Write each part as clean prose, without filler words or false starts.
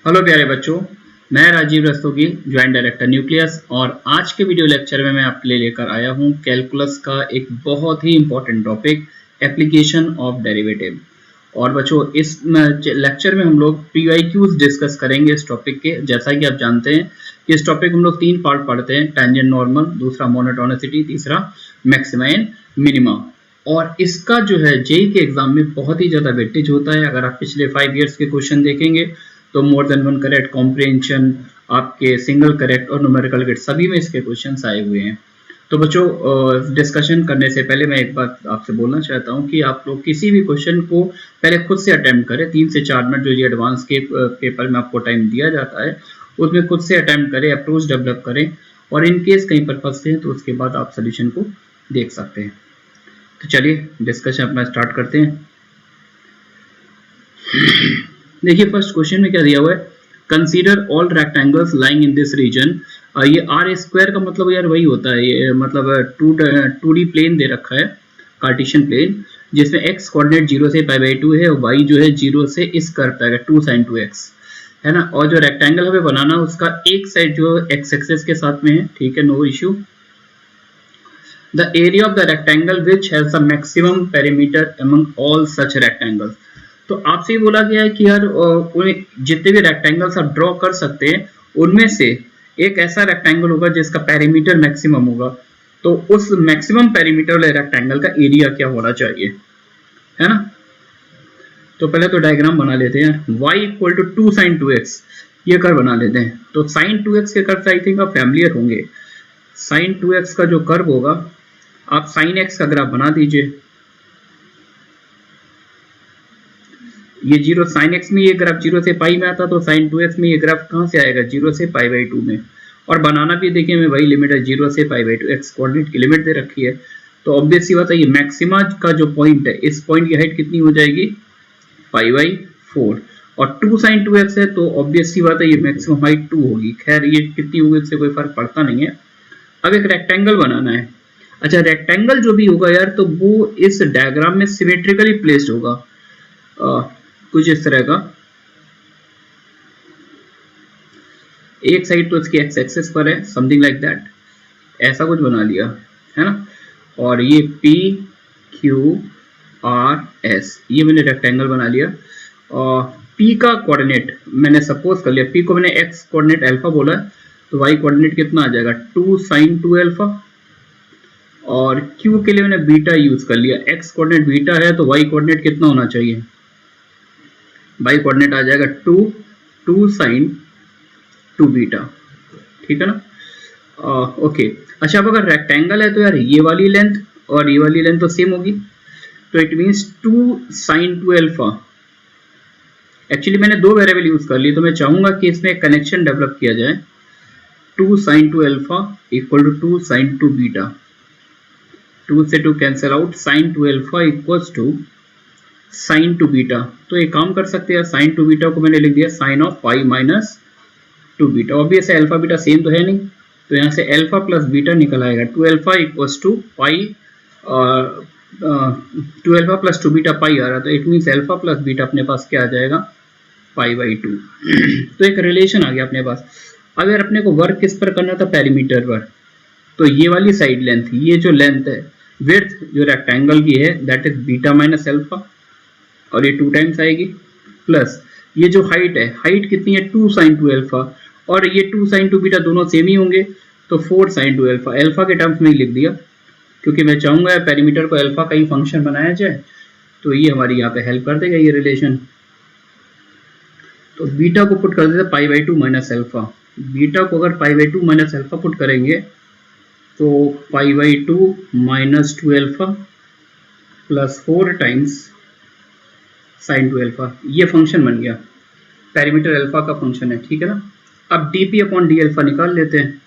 Hello प्यारे बच्चों, मैं Rajiv Rastogi, joint director Nucleus. और आज के वीडियो लेक्चर में मैं आपके लिए लेकर आया हूं कैलकुलस का एक बहुत ही important topic, application of derivative. और बच्चों, इस लेक्चर में हम लोग पीवाईक्यूज डिस्कस करेंगे इस टॉपिक के। जैसा कि आप जानते हैं कि इस टॉपिक हम लोग 3 पार्ट पढ़ते हैं, टेंजेंट नॉर्मल, दूसरा मोनोटोनिसिटी, तीसरा मैक्सिमा एंड मिनिमा। और इसका जो है जेई के एग्जाम में बहुत ही ज्यादा वेटेज होता है। अगर आप पिछले 5 ईयर्स के क्वेश्चन देखेंगे तो more than one correct, comprehension, आपके सिंगल करेक्ट और न्यूमेरिकल करेक्ट सभी में इसके क्वेश्चंस आए हुए हैं। तो बच्चों, डिस्कशन करने से पहले मैं एक बात आपसे बोलना चाहता हूं कि आप लोग किसी भी क्वेश्चन को पहले खुद से अटेम्प्ट करें। 3 से 4 मिनट जो ये एडवांस के पेपर में आपको टाइम दिया जाता है उसमें खुद से अटेम्प्ट करें, अप्रोच डेवलप करें, और इन केस कहीं पर फंसते हैं तो उसके बाद आप सोल्यूशन को देख सकते हैं। तो चलिए डिस्कशन अपना स्टार्ट करते हैं। देखिए, फर्स्ट क्वेश्चन में क्या दिया हुआ है, consider all rectangles lying in this region. ये आर स्क्वायर का मतलब यार वही होता है, ये मतलब 2D प्लेन दे रखा है, कार्टेशियन प्लेन, जिसमें x कोऑर्डिनेट 0 से π/2 है और y जो है 0 से इस कर्व पे आएगा 2 sin 2x, है ना। और जो रेक्टेंगल हमें बनाना है उसका एक साइड जो x एक्सिस के साथ में है, ठीक है, no issue. The area of the rectangle which has the maximum perimeter among all such rectangles. तो आपसे ये बोला गया है कि यार जितने भी रेक्टेंगल्स आप ड्रॉ कर सकते हैं उनमें से एक ऐसा रेक्टेंगल होगा जिसका पेरीमीटर मैक्सिमम होगा। तो उस मैक्सिमम पेरीमीटर वाले रेक्टेंगल का एरिया क्या होना चाहिए, है ना। तो पहले तो डायग्राम बना लेते हैं। y equal to 2 sin 2x, ये कर्व बना लेते हैं। तो sin 2x के कर्व आई थिंक आप फैमिलियर होंगे। sin 2x का जो कर्व होगा, आप sin x का ग्राफ बना दीजिए। ये 0 sin x में ये ग्राफ 0 से पाई में आता, तो sin 2x में ये ग्राफ कहाँ से आएगा, 0 से π/2 में। और बनाना भी देखिए मैं वही लिमिट है, 0 से π/2, x कोऑर्डिनेट की लिमिट दे रखी है। तो ऑब्वियस सी बात है, ये मैक्सिमा का जो पॉइंट है, इस पॉइंट की हाइट कितनी हो जाएगी, π/4। और 2 sin 2x है तो ऑब्वियस सी बात है ये मैक्सिमम हाइट 2 होगी। खैर ये कितनी होगी इससे कोई फर्क पड़ता नहीं है। अब एक रेक्टेंगल बनाना है। अच्छा, रेक्टेंगल जो भी होगा यार, तो वो इस डायग्राम में सिमेट्रिकली प्लेस्ड होगा, कुछ इस तरह का। एक साइड तो इसकी एक्स एक्सिस पर है, समथिंग लाइक दैट, ऐसा कुछ बना लिया, है ना। और ये P Q R S, ये मैंने रेक्टेंगल बना लिया। और P का कोऑर्डिनेट मैंने सपोज कर लिया, P को मैंने x कोऑर्डिनेट अल्फा बोला है, तो y कोऑर्डिनेट कितना आ जाएगा, 2 sin 2 अल्फा। और Q के लिए मैंने बीटा यूज कर लिया, x कोऑर्डिनेट बीटा है तो y कोऑर्डिनेट कितना होना चाहिए, y कोऑर्डिनेट आ जाएगा 2 sin 2 बीटा, ठीक है ना। ओके। अच्छा, अब अगर रेक्टेंगल है तो यार ये वाली लेंथ और ये वाली लेंथ तो सेम होगी, तो it means 2 sin 2 alpha. Actually मैंने 2 वेरिएबल यूज कर ली, तो मैं चाहूंगा कि इसमें एक कनेक्शन डेवलप किया जाए। 2 sin 2 alpha equal to 2 sin 2 beta, 2 से 2 cancel out, sin 2 alpha equals to sin 2 beta. तो एक काम कर सकते हैं, sin 2 बीटा को मैंने लिख दिया sin of pi minus 2 beta. Obvious है अल्फा बीटा सेम तो है नहीं, तो यहाँ से अल्फा प्लस बीटा निकल आएगा। 2 alpha equals to pi, 2 alpha plus 2 beta pi आ रहा, तो it means alpha plus beta अपने पास क्या आ जाएगा, π/2। तो एक रिलेशन आ गया अपने पास। अब यार अपने को वर्क किस पर करना था, पेरीमीटर पर। तो ये वाली साइड लेंथ, ये जो लेंथ है, विड्थ जो रेक्टेंगल की है, that is beta minus alpha, और ये 2 टाइम्स आएगी, प्लस ये जो हाइट है, हाइट कितनी है, 2 sin 2 अल्फा, और ये 2 sin 2 बीटा दोनों सेम ही होंगे, तो 4 sin 2 अल्फा। अल्फा के टर्म्स में ही लिख दिया, क्योंकि मैं चाहूंगा पेरीमीटर को अल्फा का ही फंक्शन बनाया जाए, तो ये हमारी यहाँ पे हेल्प कर देगा ये रिलेशन। तो बीटा को पुट कर देते π/2 माइनस अल्फा। बीटा को अगर π/2 माइनस अल्फा पुट करेंगे तो π/2 minus 2 alpha plus 4 times sin 2 alpha, ये फंक्शन बन गया, पेरीमीटर अल्फा का फंक्शन है, ठीक है ना। अब dp अपॉन डी अल्फा निकाल लेते हैं,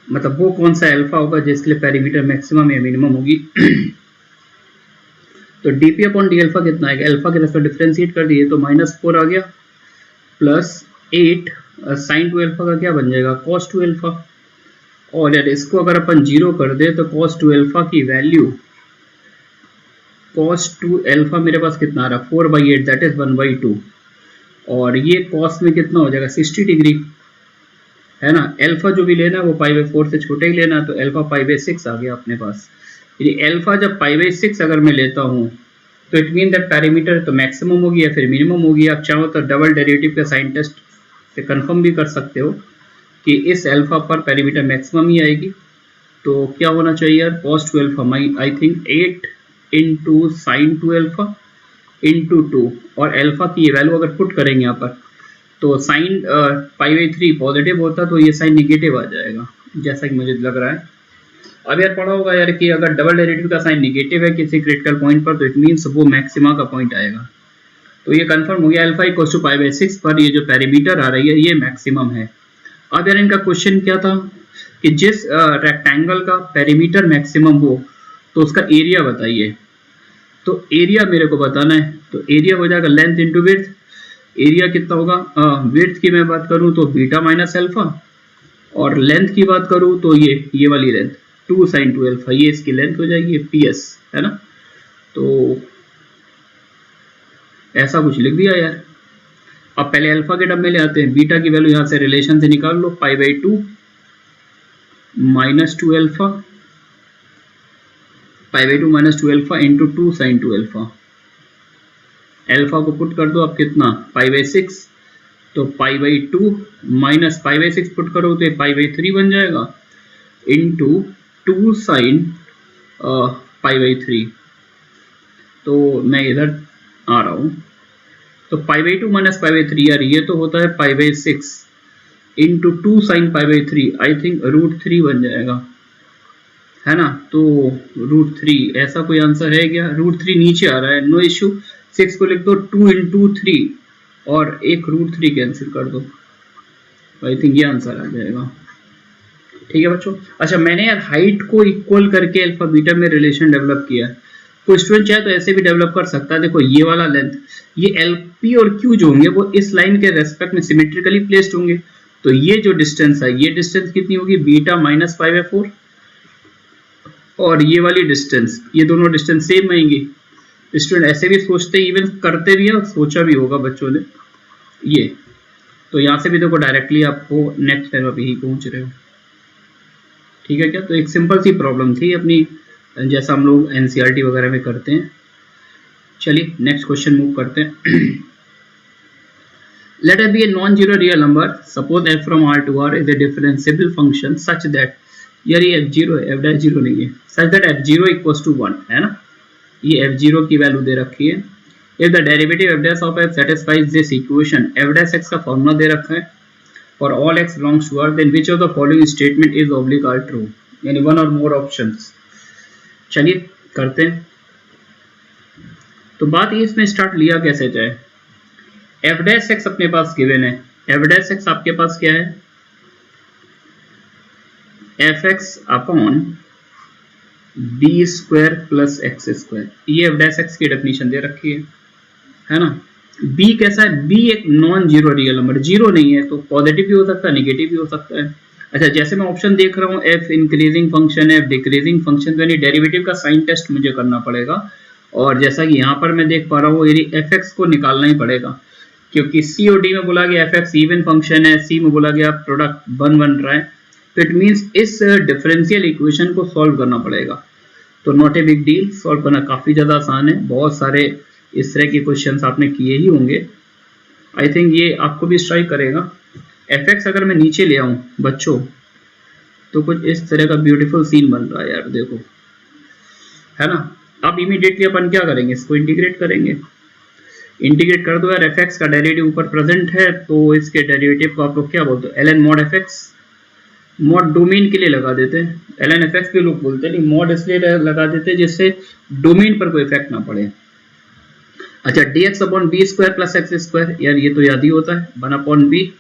मतलब वो कौन सा अल्फा होगा जिसके लिए पेरीमीटर मैक्सिमम या मिनिमम होगी। तो dp अपॉन डी अल्फा कितना आएगा, अल्फा के तरफ डिफरेंशिएट कर दिए तो -4 आ गया, प्लस 8 sin 2 अल्फा का क्या बन जाएगा, cos 2 अल्फा। और यार इसको अगर अपन 0 कर दे तो cos 2 अल्फा की वैल्यू, cos 2 अल्फा मेरे पास कितना आ रहा है, 4/8, दैट इज 1/2। और ये कॉस में कितना हो जाएगा 60 डिग्री, है ना। अल्फा जो भी लेना है वो π/4 से छोटे ही लेना, तो अल्फा π/6 आ गया अपने पास। यदि अल्फा जब π/6 अगर मैं लेता हूँ तो इट मीन दैट पैरामीटर तो मैक्सिमम होगी या फिर मिनिमम होगी। आप चाहो तो डबल डेरिवेटिव का साइन टेस्ट से कंफर्म भी कर सकते हो कि इस अल्फा पर पैरामीटर मैक्सिमम ही आएगी। तो क्या होना चाहिए यार, cos 2 alpha I think 8 into sine 2 alpha into 2, और अल्फा की ये वैल्यू अगर पुट करेंगे यहाँ पर तो साइन π/3 पॉजिटिव होता तो ये साइन निगेटिव आ जाएगा, जैसा कि मुझे लग रहा है। अब यार पढ़ा होगा यार कि अगर डबल डेरिवेटिव का साइन निगेटिव है किसी क्रिटिकल पॉइंट पर तो इट मीन्स वो मैक्सिमा का पॉइंट आएगा। तो ये कंफर्म हो गया, अल्फा इक्वल्स टू π/6 पर ये जो पैरामीटर आ रही है ये मैक्सिमम है। अब यार इनका क्वेश्चन क्या था कि जिस रेक्टेंगल का पेरीमीटर मैक्सिमम हो तो उसका एरिया बताइए। तो एरिया मेरे को बताना है, तो एरिया हो जाएगा लेंथ इंटू विड्थ। एरिया कितना होगा, विड्थ की मैं बात करूं तो बीटा माइनस अल्फा, और लेंथ की बात करूं तो ये वाली लेंथ 2 sin 2 अल्फा, ये इसकी लेंथ हो जाएगी PS, है ना। तो ऐसा कुछ लिख दिया यार। अब पहले अल्फा के टर्म में ले आते हैं, बीटा की वैल्यू यहां से रिलेशन से निकाल लो, π/2 minus 2 alpha, π/2 minus 2 alpha into 2 sin 2 alpha. अल्फा को पुट कर दो अब कितना π/6, तो π/2 माइनस π/6 पुट करो तो π/3 बन जाएगा इंटू 2 sin π/3। तो मैं इधर आ रहा हूं, तो π/2 माइनस π/3 यार ये तो होता है π/6 इंटू 2 sin π/3, आई थिंक √3 बन जाएगा, है ना। तो √3 ऐसा कोई आंसर है क्या, √3 नीचे आ रहा है, नो इश्यू। 6 को लिख दो 2 इंटू 3 और एक √3 कैंसिल कर दो, आई थिंक ये आंसर आ जाएगा। ठीक है बच्चों। अच्छा मैंने यार हाइट को इक्वल करके अल्फा बीटा में रिलेशन डेवलप किया है, कोई स्टूडेंट चाहे तो ऐसे भी डेवलप कर सकता है। देखो ये वाला लेंथ, ये LP और Q जो होंगे वो इस लाइन के रेस्पेक्ट में सिमेट्रिकली प्लेस्ड होंगे, तो ये जो डिस्टेंस है ये डिस्टेंस कितनी होगी, बीटा माइनस π/4, और ये वाली डिस्टेंस, ये दोनों डिस्टेंस सेम आएंगी। स्टूडेंट ऐसे भी सोचते, इवन करते भी है और सोचा भी होगा बच्चों ने ये। तो यहाँ से भी देखो डायरेक्टली आपको नेक्स्ट टाइम आप यही पहुंच रहे हो। ठीक है क्या, तो एक सिंपल सी प्रॉब्लम थी अपनी, जैसा हम लोग NCERT वगैरह में करते हैं। चलिए नेक्स्ट क्वेश्चन मूव करते हैं। Let f be a non-zero real number. Suppose f from R to R is a differentiable function such that, यार ये f0 है, f' 0 नहीं है, such that f0 equals to 1, है ना। ये f0 की वैल्यू दे रखी है। If the derivative f' of f satisfies this equation, f' का फॉर्मूला दे रखा है, for all x belongs to R, then which of the following statement is oblique or true, यानी one or more options। चलिए करते हैं। तो बात ये इसमें स्टार्ट लिया कैसे जाए, f' अपने पास गिवन है, f' आपके पास क्या है, fx upon b square plus X square, ये f' की डेफिनेशन दे रखी है ना। b कैसा है, b एक non zero real number, zero नहीं है तो पॉजिटिव भी हो सकता है निगेटिव भी हो सकता है। अच्छा जैसे मैं ऑप्शन देख रहा हूँ f increasing function, f decreasing function, तो यानी डेरिवेटिव का साइन टेस्ट मुझे करना पड़ेगा। और जैसा कि यहाँ पर मैं देख पा रहा हूँ यदि fx को निकालना ही पड़ेगा, क्योंकि C और D में बोला गया fx इवन फंक्शन है, C में बोला गया प्रोडक्ट बन रहा है, तो इट मीन्स इस डिफरेंशियल इक्वेशन को सॉल्व करना पड़ेगा। तो not a big deal, solve करना काफ़ी ज़्यादा आसान है, बहुत सारे इस तरह के क्वेश्चंस आपने किए ही होंगे। आई थिंक ये आपको भी स्ट्राइक करेगा। fx अगर मैं नीचे ले आऊँ बच्चों तो कुछ इस तरह का ब्यूटीफुल सीन बन रहा है यार, देखो, है ना। अब इमीडिएटली अपन क्या करेंगे, इसको इंटीग्रेट करेंगे। इंटीग्रेट कर दो यार, fx का डेरिवेटिव ऊपर प्रेजेंट है तो इसके डेरिवेटिव को आप लोग क्या बोलते हो, ln mod fx, mod domain के लिए लगा देते हैं, ln fx भी लोग बोलते हैं, नहीं मॉड इसलिए लगा देते हैं जिससे डोमेन पर कोई इफेक्ट ना पड़े। अच्छा dx upon B square plus X square, यार ये तो याद ही होता है, 1 upon B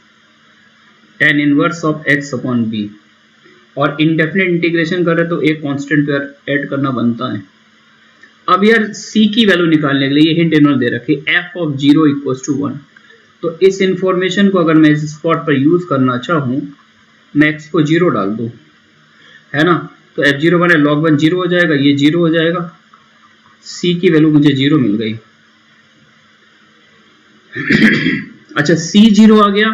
tan inverse of x upon B, और इनडेफिनेट इंटीग्रेशन कर रहे तो एक कांस्टेंट ऐड करना बनता है। अब यार c की वैल्यू निकालने के लिए ये हिंट इन्होंने दे रखी है, f ऑफ 0 इक्वल्स टू 1। तो इस इंफॉर्मेशन को अगर मैं इस स्पॉट पर यूज करना चाहूँ, मैं x को 0 डाल दूँ, है ना, तो f0 बने log 1 0 हो जाएगा, ये 0 हो जाएगा, c की वैल्यू मुझे 0 मिल गई। अच्छा C0 आ गया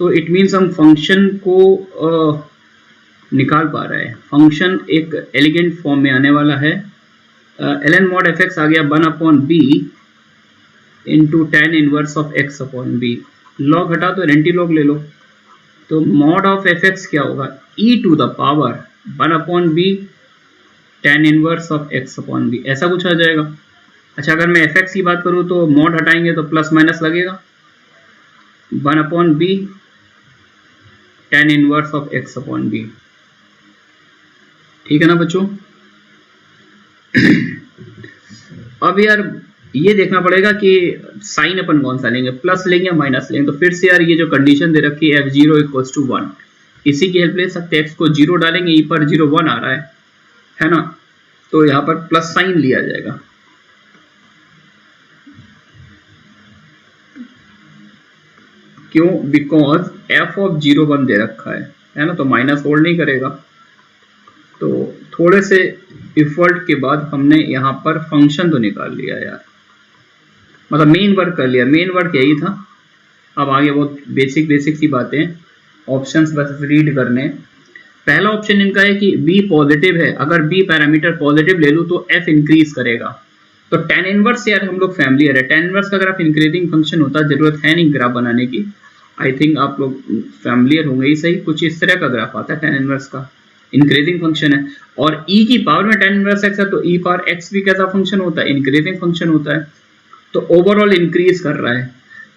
तो इट मीन्स हम फंक्शन को निकाल पा रहे हैं। फंक्शन एक एलिगेंट फॉर्म में आने वाला है। ln mod fx आ गया 1/b into tan inverse of x upon b। Log हटा तो एंटी लॉग ले लो, तो mod ऑफ fx क्या होगा e to the power 1/b tan inverse of x upon b, ऐसा कुछ आ जाएगा। अच्छा अगर मैं fx की बात करूं तो mod हटाएंगे तो प्लस माइनस लगेगा 1/b tan inverse of x upon b। ठीक है ना बच्चों। अब यार ये देखना पड़ेगा कि साइन अपन कौन सा लेंगे, प्लस लेंगे या माइनस लेंगे। तो फिर से यार ये जो कंडीशन दे रखी है f0 इक्वल्स टू 1, इसी की हेल्प ले सकते हैं। x को 0 डालेंगे, e पर 0 1 आ रहा है ना, तो यहाँ पर प्लस साइन लिया जाएगा। क्यों? बिकॉज f ऑफ 0 1 दे रखा है ना, तो माइनस होल्ड नहीं करेगा। तो थोड़े से इफर्ट के बाद हमने यहाँ पर फंक्शन तो निकाल लिया यार, मतलब मेन वर्क कर लिया। मेन वर्क यही था। अब आगे बहुत बेसिक सी बातें, ऑप्शंस बस रीड करने। पहला ऑप्शन इनका है कि b पॉजिटिव है, अगर b पैरामीटर पॉजिटिव ले लूँ तो f इंक्रीज करेगा। तो tan इनवर्स यार हम लोग फैमिलियर है, tan इनवर्स का ग्राफ इंक्रीजिंग फंक्शन होता है, जरूरत है नहीं ग्राफ बनाने की। आई थिंक आप लोग फैमिलियर होंगे ही सही। कुछ इस तरह का ग्राफ आता है tan इनवर्स का, इंक्रीजिंग फंक्शन है। और e की पावर में tan इनवर्स x है, तो e पावर x भी कैसा फंक्शन होता है? इंक्रीजिंग फंक्शन होता है। तो ओवरऑल इंक्रीज कर रहा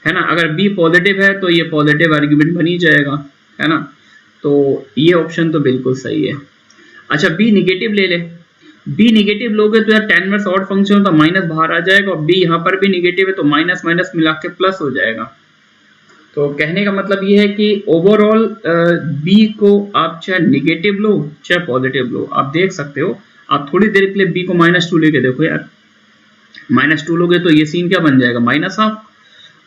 है ना। अगर b पॉजिटिव है तो ये पॉजिटिव आर्ग्यूमेंट बन ही जाएगा, है ना। तो ये ऑप्शन तो बिल्कुल सही है। अच्छा b निगेटिव ले ले, b निगेटिव लोगे तो यार tan इनवर्स ऑड फंक्शन होता, माइनस बाहर आ जाएगा, और b यहाँ पर भी निगेटिव है तो माइनस माइनस मिला के प्लस हो जाएगा। तो कहने का मतलब ये है कि ओवरऑल b को आप चाहे निगेटिव लो चाहे पॉजिटिव लो, आप देख सकते हो। आप थोड़ी देर के लिए b को -2 लेके देखो यार, -2 लोगे तो ये सीन क्या बन जाएगा? -1/2,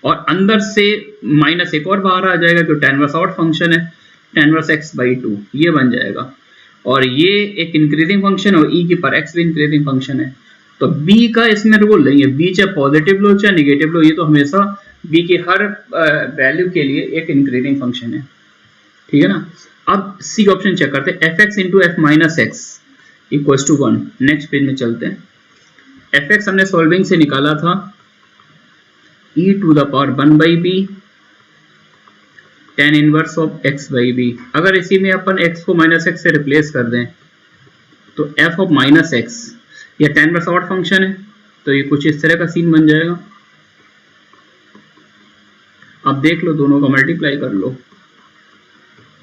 और अंदर से माइनस एक और बाहर आ जाएगा क्योंकि tan इनवर्स ऑड फंक्शन है, tan इनवर्स x/2 ये बन जाएगा। और ये एक इंक्रीजिंग फंक्शन है और e की पर x भी इंक्रीजिंग फंक्शन है। तो b का इसमें रोल नहीं है, b चाहे पॉजिटिव लो चाहे निगेटिव लो, ये तो हमेशा b की हर वैल्यू के लिए एक इंक्रीजिंग फंक्शन है। ठीक है ना। अब सी ऑप्शन चेक करते हैं, fx into f minus X equals to 1। Next page में चलते हैं। fx हमने सॉल्विंग से निकाला था e to the power 1/b tan inverse of x/b। अगर इसी में अपन x को -x से रिप्लेस कर दें तो f ऑफ -x, यह tan इनवर्स ऑड फंक्शन है, तो ये कुछ इस तरह का सीन बन जाएगा। अब देख लो, दोनों का मल्टीप्लाई कर लो,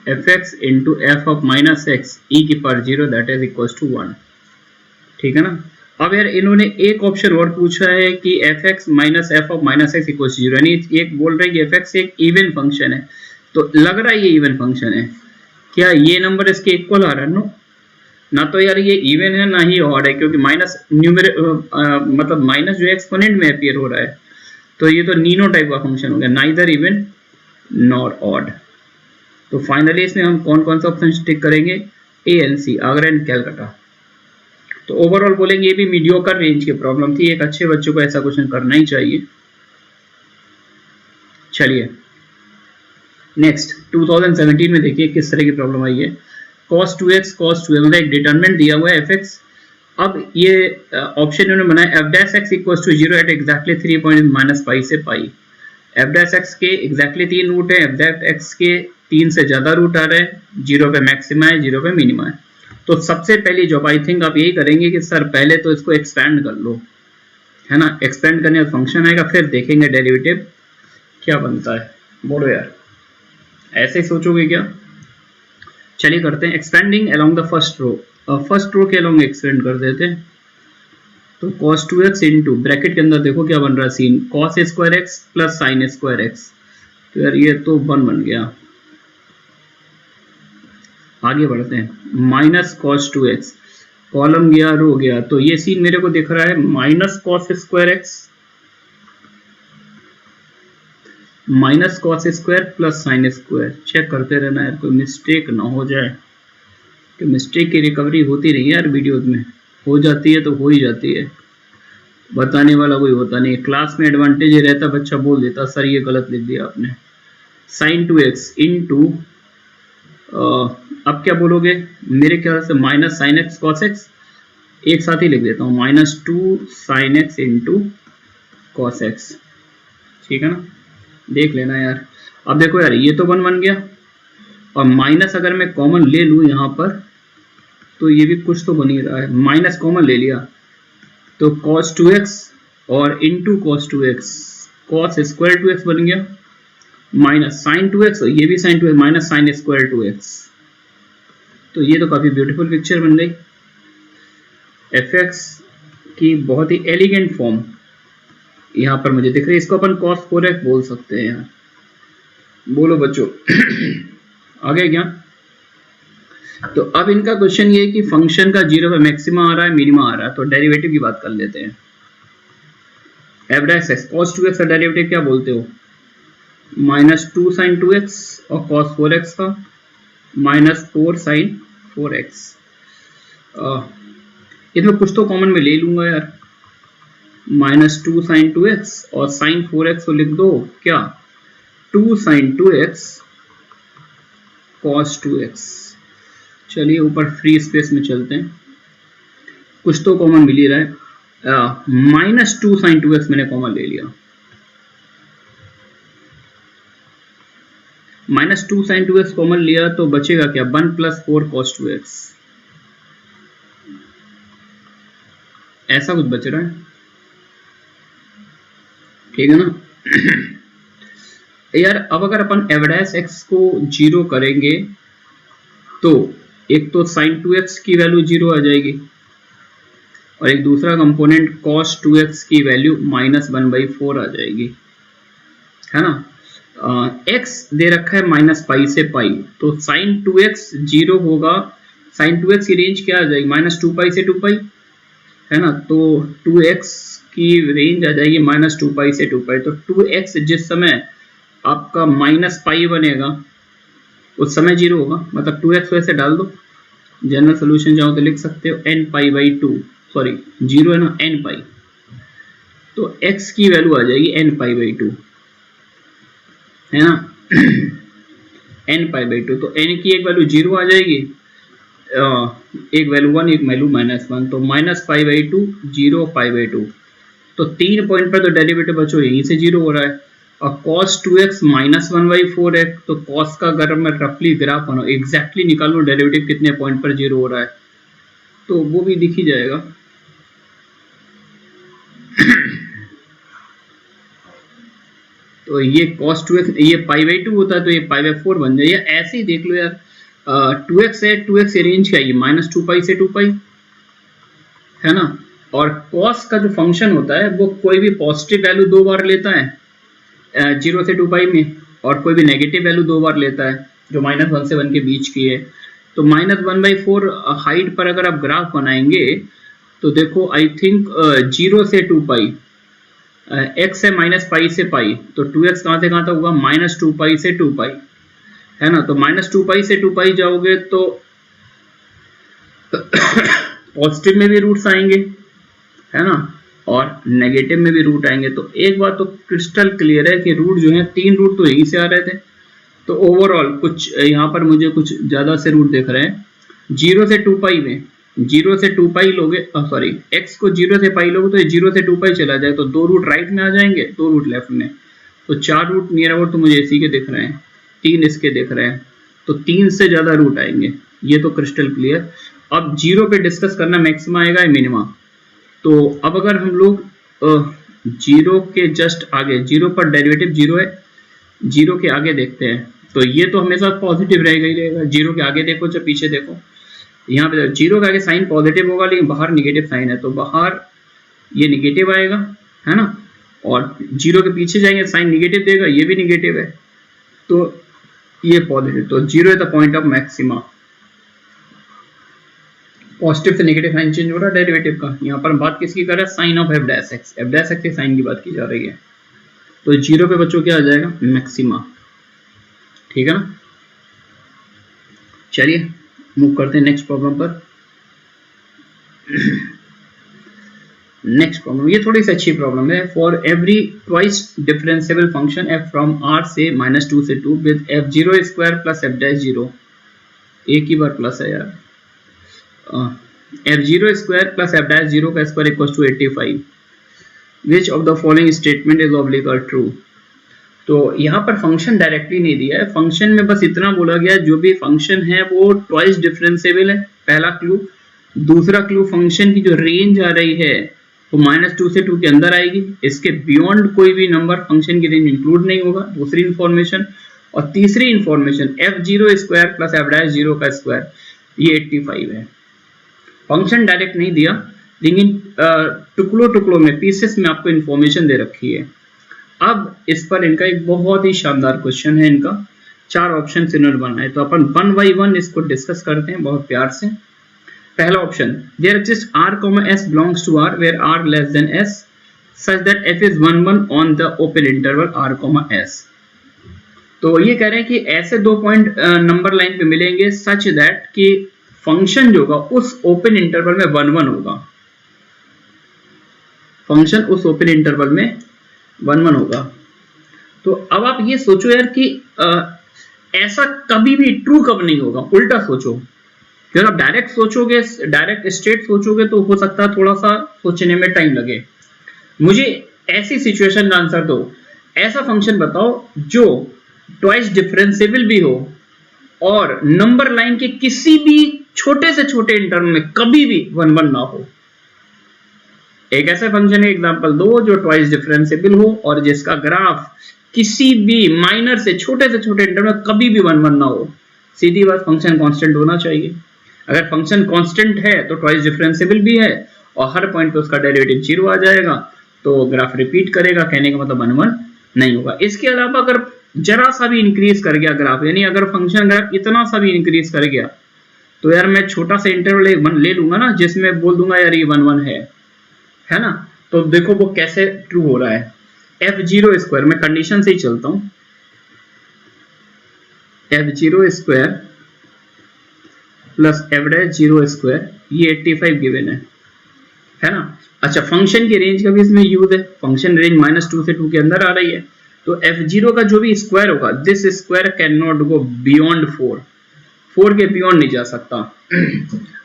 fx into f of -x e की power 0 that is equals to 1। ठीक है ना। अब यार इन्होंने एक ऑप्शन और पूछा है कि fx minus f of -x equals 0, यानी एक बोल रहे हैं कि fx एक इवन फंक्शन है। तो लग रहा है ये इवन फंक्शन है। क्या ये नंबर इसके इक्वल आ रहा है? नो, ना तो यार ये इवन है ना ही ऑड है, क्योंकि माइनस मतलब माइनस जो एक्सपोनेंट में अपीयर हो रहा है, तो ये तो नीनो टाइप का फंक्शन हो गया, नाइदर इवन नॉर ऑड। तो फाइनली इसमें हम कौन कौन सा ऑप्शन टिक करेंगे? A and C, Agra and Calcutta. तो ओवरऑल बोलेंगे ये भी मीडियोकर रेंज की प्रॉब्लम थी, एक अच्छे बच्चों को ऐसा क्वेश्चन करना ही चाहिए। चलिए नेक्स्ट 2017 में देखिए किस तरह की प्रॉब्लम आई है। cos 2x cos 2x मतलब एक डिटरमिनेंट दिया हुआ है fx। अब ये ऑप्शन इन्होंने बनाया f dash x equals to 0 at exactly 3 point minus pi से पाई। f dash x के एग्जैक्टली 3 रूट है, f dash x के 3 से ज्यादा रूट आ रहे हैं, 0 पे मैक्सिमा है 0 पे मिनिमा है। तो सबसे पहली जॉब आई थिंक आप यही करेंगे कि सर पहले तो इसको एक्सपेंड कर लो, है ना। एक्सपेंड करने का फंक्शन आएगा, फिर देखेंगे डेरिवेटिव क्या बनता है। बोलो यार, ऐसे ही सोचोगे क्या? चलिए करते हैं expanding along the first row. First row के अलोंग एक्सपेंड कर देते हैं। तो cos 2x इंटू ब्रैकेट के अंदर देखो क्या बन रहा है scene, cos square X plus sine square X. तो यार ये तो बन गया। आगे बढ़ते हैं, माइनस cos 2x, कॉलम गया रो गया, तो ये सीन मेरे को दिख रहा है minus cos square X minus cos square plus sine square. Check करते रहना यार, कोई मिस्टेक ना हो जाए, कि मिस्टेक की रिकवरी होती नहीं है यार वीडियोज में, हो जाती है तो हो ही जाती है। बताने वाला कोई होता नहीं, क्लास में एडवांटेज ये रहता बच्चा बोल देता सर ये गलत लिख दिया आपने। साइन 2x इंटू, अब क्या बोलोगे, मेरे ख्याल से minus sine x cos x, एक साथ ही लिख देता हूँ, -2 sine x into cos x, ठीक है ना, देख लेना यार। अब देखो यार ये तो 1 बन गया, और माइनस अगर मैं कॉमन ले लूँ यहाँ पर तो ये भी कुछ तो बन ही रहा है, माइनस कॉमन ले लिया तो cos 2x और into cos 2x, cos square 2x बन गया, माइनस साइन 2x, और ये भी sign 2x, minus sine square 2x। तो ये तो काफी ब्यूटीफुल पिक्चर बन गई fx की, बहुत ही एलिगेंट फॉर्म यहाँ पर मुझे दिख रही है। इसको अपन cos 4x बोल सकते हैं यार। बोलो बच्चों आगे क्या। तो अब इनका क्वेश्चन ये है कि फंक्शन का 0 पे मैक्सिमा आ रहा है, मिनिमा आ रहा है, तो डेरिवेटिव की बात कर लेते हैं। F dash x, cos 2x का डेरिवेटिव क्या बोलते हो, -2 sin 2x, और cos 4x का -4 sin 4x। इसमें कुछ तो कॉमन में ले लूंगा यार, -2 sin 2x और sin 4x को लिख दो क्या, 2 sin 2x cos 2x। चलिए ऊपर फ्री स्पेस में चलते हैं, कुछ तो कॉमन मिल ही रहा है, -2 sin 2x मैंने कॉमन ले लिया, -2 sin 2x कॉमन लिया तो बचेगा क्या, 1 + 4 cos 2x, ऐसा कुछ बच रहा है, ठीक है ना। यार अब अगर अपन एफ डैश एक्स को 0 करेंगे तो एक तो sin 2x की वैल्यू 0 आ जाएगी, और एक दूसरा कंपोनेंट cos 2x की वैल्यू -1/4 आ जाएगी, है ना। x दे रखा है -π से π, तो sin 2x 0 होगा, sin 2x की रेंज क्या आ जाएगी, -2π से 2π, है ना, तो 2x की रेंज आ जाएगी -2π से 2π। तो 2x जिस समय आपका -π बनेगा उस समय 0 होगा, मतलब 2x वैसे डाल दो, जनरल सोल्यूशन चाहो तो लिख सकते हो nπ/2, सॉरी 0 है ना, nπ, तो x की वैल्यू आ जाएगी nπ/2, है ना। nπ/2, तो n की एक वैल्यू 0 आ जाएगी, एक वैल्यू 1, एक वैल्यू -1, तो -π/2 0 π/2, तो 3 पॉइंट पर तो डेरिवेटिव बच्चों यहीं से 0 हो रहा है। और cos 2x -1/4 है, तो cos का अगर मैं रफली ग्राफ बनाऊं, एग्जैक्टली निकालूं डेरिवेटिव कितने पॉइंट पर 0 हो रहा है, तो वो भी दिख ही जाएगा। तो ये cos 2x, ये π/2 होता है तो ये π/4 बन जाए, या ऐसे ही देख लो यार, 2x है, 2x रेंज क्या है, -2π से 2π, है ना। और cos का जो फंक्शन होता है वो कोई भी पॉजिटिव वैल्यू 2 बार लेता है 0 से 2π में, और कोई भी नेगेटिव वैल्यू 2 बार लेता है जो -1 से 1 के बीच की है। तो -1/4 हाइट पर अगर आप ग्राफ बनाएंगे तो देखो आई थिंक 0 से 2π, x है -π से π, तो 2x कहाँ से कहाँ तक हुआ, -2π से 2π, है ना। तो -2π से 2π जाओगे तो पॉजिटिव में भी रूट्स आएंगे, है ना, और नेगेटिव में भी रूट आएंगे। तो एक बात तो क्रिस्टल क्लियर है कि रूट जो है 3 रूट तो यहीं से आ रहे थे, तो ओवरऑल कुछ यहाँ पर मुझे कुछ ज्यादा से रूट दिख रहे हैं। 0 से 2π में 0 से 2π लोगे, सॉरी x को 0 से π लोगे तो ये 0 से 2π चला जाए, तो 2 रूट राइट में आ जाएंगे, 2 रूट लेफ्ट में, तो 4 रूट नियर अबाउट तो मुझे इसी के दिख रहे हैं, 3 इसके दिख रहे हैं, तो 3 से ज्यादा रूट आएंगे, ये तो क्रिस्टल क्लियर। अब 0 पे डिस्कस करना मैक्सिमा आएगा या मिनिमा। तो अब अगर हम लोग 0 के जस्ट आगे, 0 पर डेरिवेटिव 0 है, 0 के आगे देखते हैं, तो ये तो हमेशा पॉजिटिव रहेगा ही रहेगा। 0 के आगे देखो चाहे पीछे देखो, यहाँ पे 0 के आगे साइन पॉजिटिव होगा लेकिन बाहर निगेटिव साइन है, तो बाहर ये निगेटिव आएगा, है ना, और 0 के पीछे जाएंगे साइन निगेटिव देगा, ये भी निगेटिव है, तो ये पॉजिटिव, तो 0 is the point of maxima. Positive से नेगेटिव साइन चेंज हो रहा है डेरिवेटिव का। यहाँ पर बात किसकी कर रहा है, sine of F dash X, F dash X के साइन की बात की जा रही है। तो 0 पे बच्चों क्या आ जाएगा, मैक्सिमा, ठीक है ना। चलिए मूव करते हैं नेक्स्ट प्रॉब्लम पर। नेक्स्ट प्रॉब्लम, ये थोड़ी सी अच्छी प्रॉब्लम है। For every twice differentiable function f from r से -2 से 2 with f0 square plus f dash 0, एक ही बार प्लस है यार, f0 square plus f dash 0 का square equals to 85, which of the following statement is oblique और true. तो यहाँ पर फंक्शन डायरेक्टली नहीं दिया है, फंक्शन में बस इतना बोला गया जो भी फंक्शन है वो ट्वाइस डिफरेंशिएबल है, पहला क्लू। दूसरा क्लू, फंक्शन की जो रेंज आ रही है वो -2 से 2 के अंदर आएगी, इसके बियॉन्ड कोई भी नंबर फंक्शन की रेंज इंक्लूड नहीं होगा, दूसरी इंफॉर्मेशन। और तीसरी information f0 square plus f dash 0 का स्क्वायर, ये 85 है। फंक्शन डायरेक्ट नहीं दिया, लेकिन टुकड़ों टुकड़ों में, पीसेस में आपको इंफॉर्मेशन दे रखी है। अब इस पर इनका एक बहुत ही शानदार क्वेश्चन है, इनका 4 ऑप्शन इन्होंने बनाए, तो अपन 1 by 1 इसको डिस्कस करते हैं बहुत प्यार से। पहला option, there exist r, s belongs to r where r less than s such that f is 1 1 on the open interval r, s। तो ये कह रहे हैं कि ऐसे 2 पॉइंट नंबर लाइन पे मिलेंगे सच दैट कि फंक्शन जो होगा उस ओपन इंटरवल में 1 1 होगा, फंक्शन उस ओपन इंटरवल में 1 1 होगा। तो अब आप ये सोचो यार कि ऐसा कभी भी ट्रू कब नहीं होगा, उल्टा सोचो। अगर आप डायरेक्ट सोचोगे, डायरेक्ट स्ट्रेट सोचोगे तो हो सकता है थोड़ा सा सोचने में टाइम लगे। मुझे ऐसी सिचुएशन का आंसर दो, ऐसा फंक्शन बताओ जो ट्वाइस डिफरेंशिएबल भी हो और नंबर लाइन के किसी भी छोटे से छोटे इंटरवल में कभी भी 1 1 ना हो। एक ऐसा फंक्शन का एग्जांपल दो जो ट्वाइस डिफरेंशिएबल हो और जिसका ग्राफ किसी भी माइनर से छोटे इंटरवल में कभी भी 1 1 ना हो। सीधी बात, फंक्शन कांस्टेंट होना चाहिए। अगर फंक्शन कांस्टेंट है तो ट्वाइस डिफरेंशिएबल भी है और हर पॉइंट पे उसका डेरिवेटिव 0 आ जाएगा, तो ग्राफ रिपीट करेगा, कहने का मतलब 1 1 नहीं होगा। इसके अलावा अगर जरा सा भी इंक्रीज कर गया ग्राफ, यानी अगर फंक्शन ग्राफ इतना सा भी इंक्रीज कर गया, तो यार मैं छोटा सा इंटरवल ले लूंगा ना जिसमें बोल दूंगा यार ये 1 1 है ना। तो देखो वो कैसे ट्रू हो रहा है। f0 स्क्वायर, मैं कंडीशन से ही चलता हूं, f0 square plus f dash 0 square, ये 85 गिवन है ना। अच्छा, फंक्शन की रेंज का भी इसमें यूज है, फंक्शन रेंज -2 से 2 के अंदर आ रही है, तो f0 का जो भी स्क्वायर होगा, this square can not go beyond 4 के बियॉन्ड नहीं जा सकता।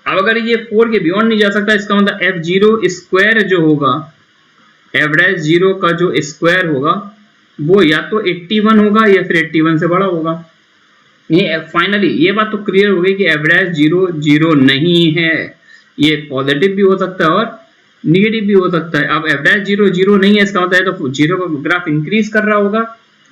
अब अगर ये 4 के बियॉन्ड नहीं जा सकता, इसका मतलब f0 स्क्वायर जो होगा, f डैश 0 का जो स्क्वायर होगा वो या तो 81 होगा या फिर 81 से बड़ा होगा। ये फाइनली ये बात तो क्लियर हो गई कि f डैश 0 0 नहीं है, ये पॉजिटिव भी हो सकता है और निगेटिव भी हो सकता है। अब f डैश 0 0 नहीं है, इसका मतलब है तो 0 का ग्राफ इंक्रीज कर रहा होगा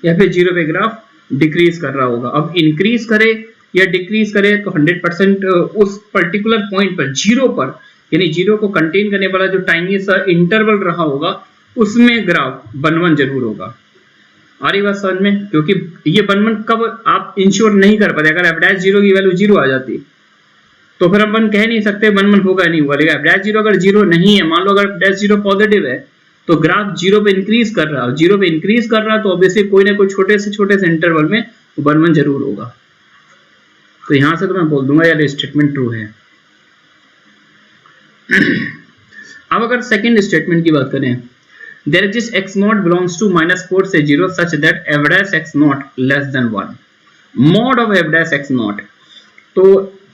या फिर 0 पे ग्राफ डिक्रीज कर रहा होगा। अब इंक्रीज करे या डिक्रीज करे तो 100% उस पर्टिकुलर पॉइंट पर 0 पर, यानी 0 को कंटेन करने वाला जो टाइनी सा इंटरवल रहा होगा उसमें ग्राफ 1 1 जरूर होगा। आ रही बात समझ में? क्योंकि ये 1 1 कब आप इंश्योर नहीं कर पाते, अगर f डैश 0 की वैल्यू 0 आ जाती तो फिर अपन कह नहीं सकते 1 1 होगा नहीं होगा। लेकिन f डैश 0 अगर 0 नहीं है, मान लो अगर f डैश 0 पॉजिटिव है तो ग्राफ 0 पे इंक्रीज कर रहा है, 0 पे इंक्रीज कर रहा है तो ऑब्वियसली कोई ना कोई छोटे से इंटरवल में 1 1 जरूर होगा। तो यहां से तो मैं बोल दूंगा यार स्टेटमेंट ट्रू है। अब अगर सेकंड स्टेटमेंट की बात करें, there exist x not belongs to -4 से 0 such that f dash x not less than 1, mod of f dash x not. तो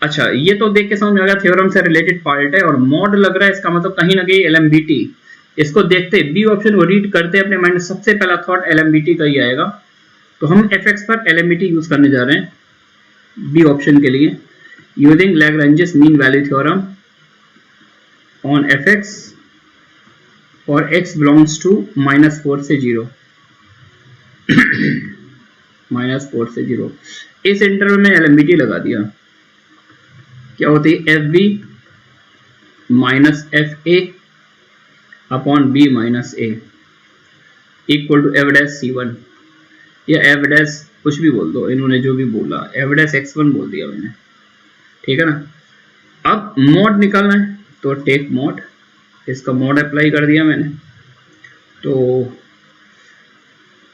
अच्छा, ये तो देख के समझ में आ गया थ्योरम से रिलेटेड पार्ट है, और मॉड लग रहा है, इसका मतलब कहीं ना कहीं LMBT। इसको देखते बी ऑप्शन को रीड करते अपने माइंड में सबसे पहला थॉट LMBT का ही आएगा, तो हम fx पर LMBT यूज करने जा रहे हैं बी ऑप्शन के लिए, using Lagrange's mean value theorem on fx और x बिलोंग्स टू -4 से 0 -4 से 0। इस इंटरवल में LMBT लगा दिया, क्या होती है fb minus fa upon b minus a equal to f dash c1 या f डैश कुछ भी बोल दो, इन्होंने जो भी बोला f डैश x1 बोल दिया मैंने, ठीक है ना। अब मॉड निकालना है तो टेक मॉड, इसका मॉड अप्लाई कर दिया मैंने, तो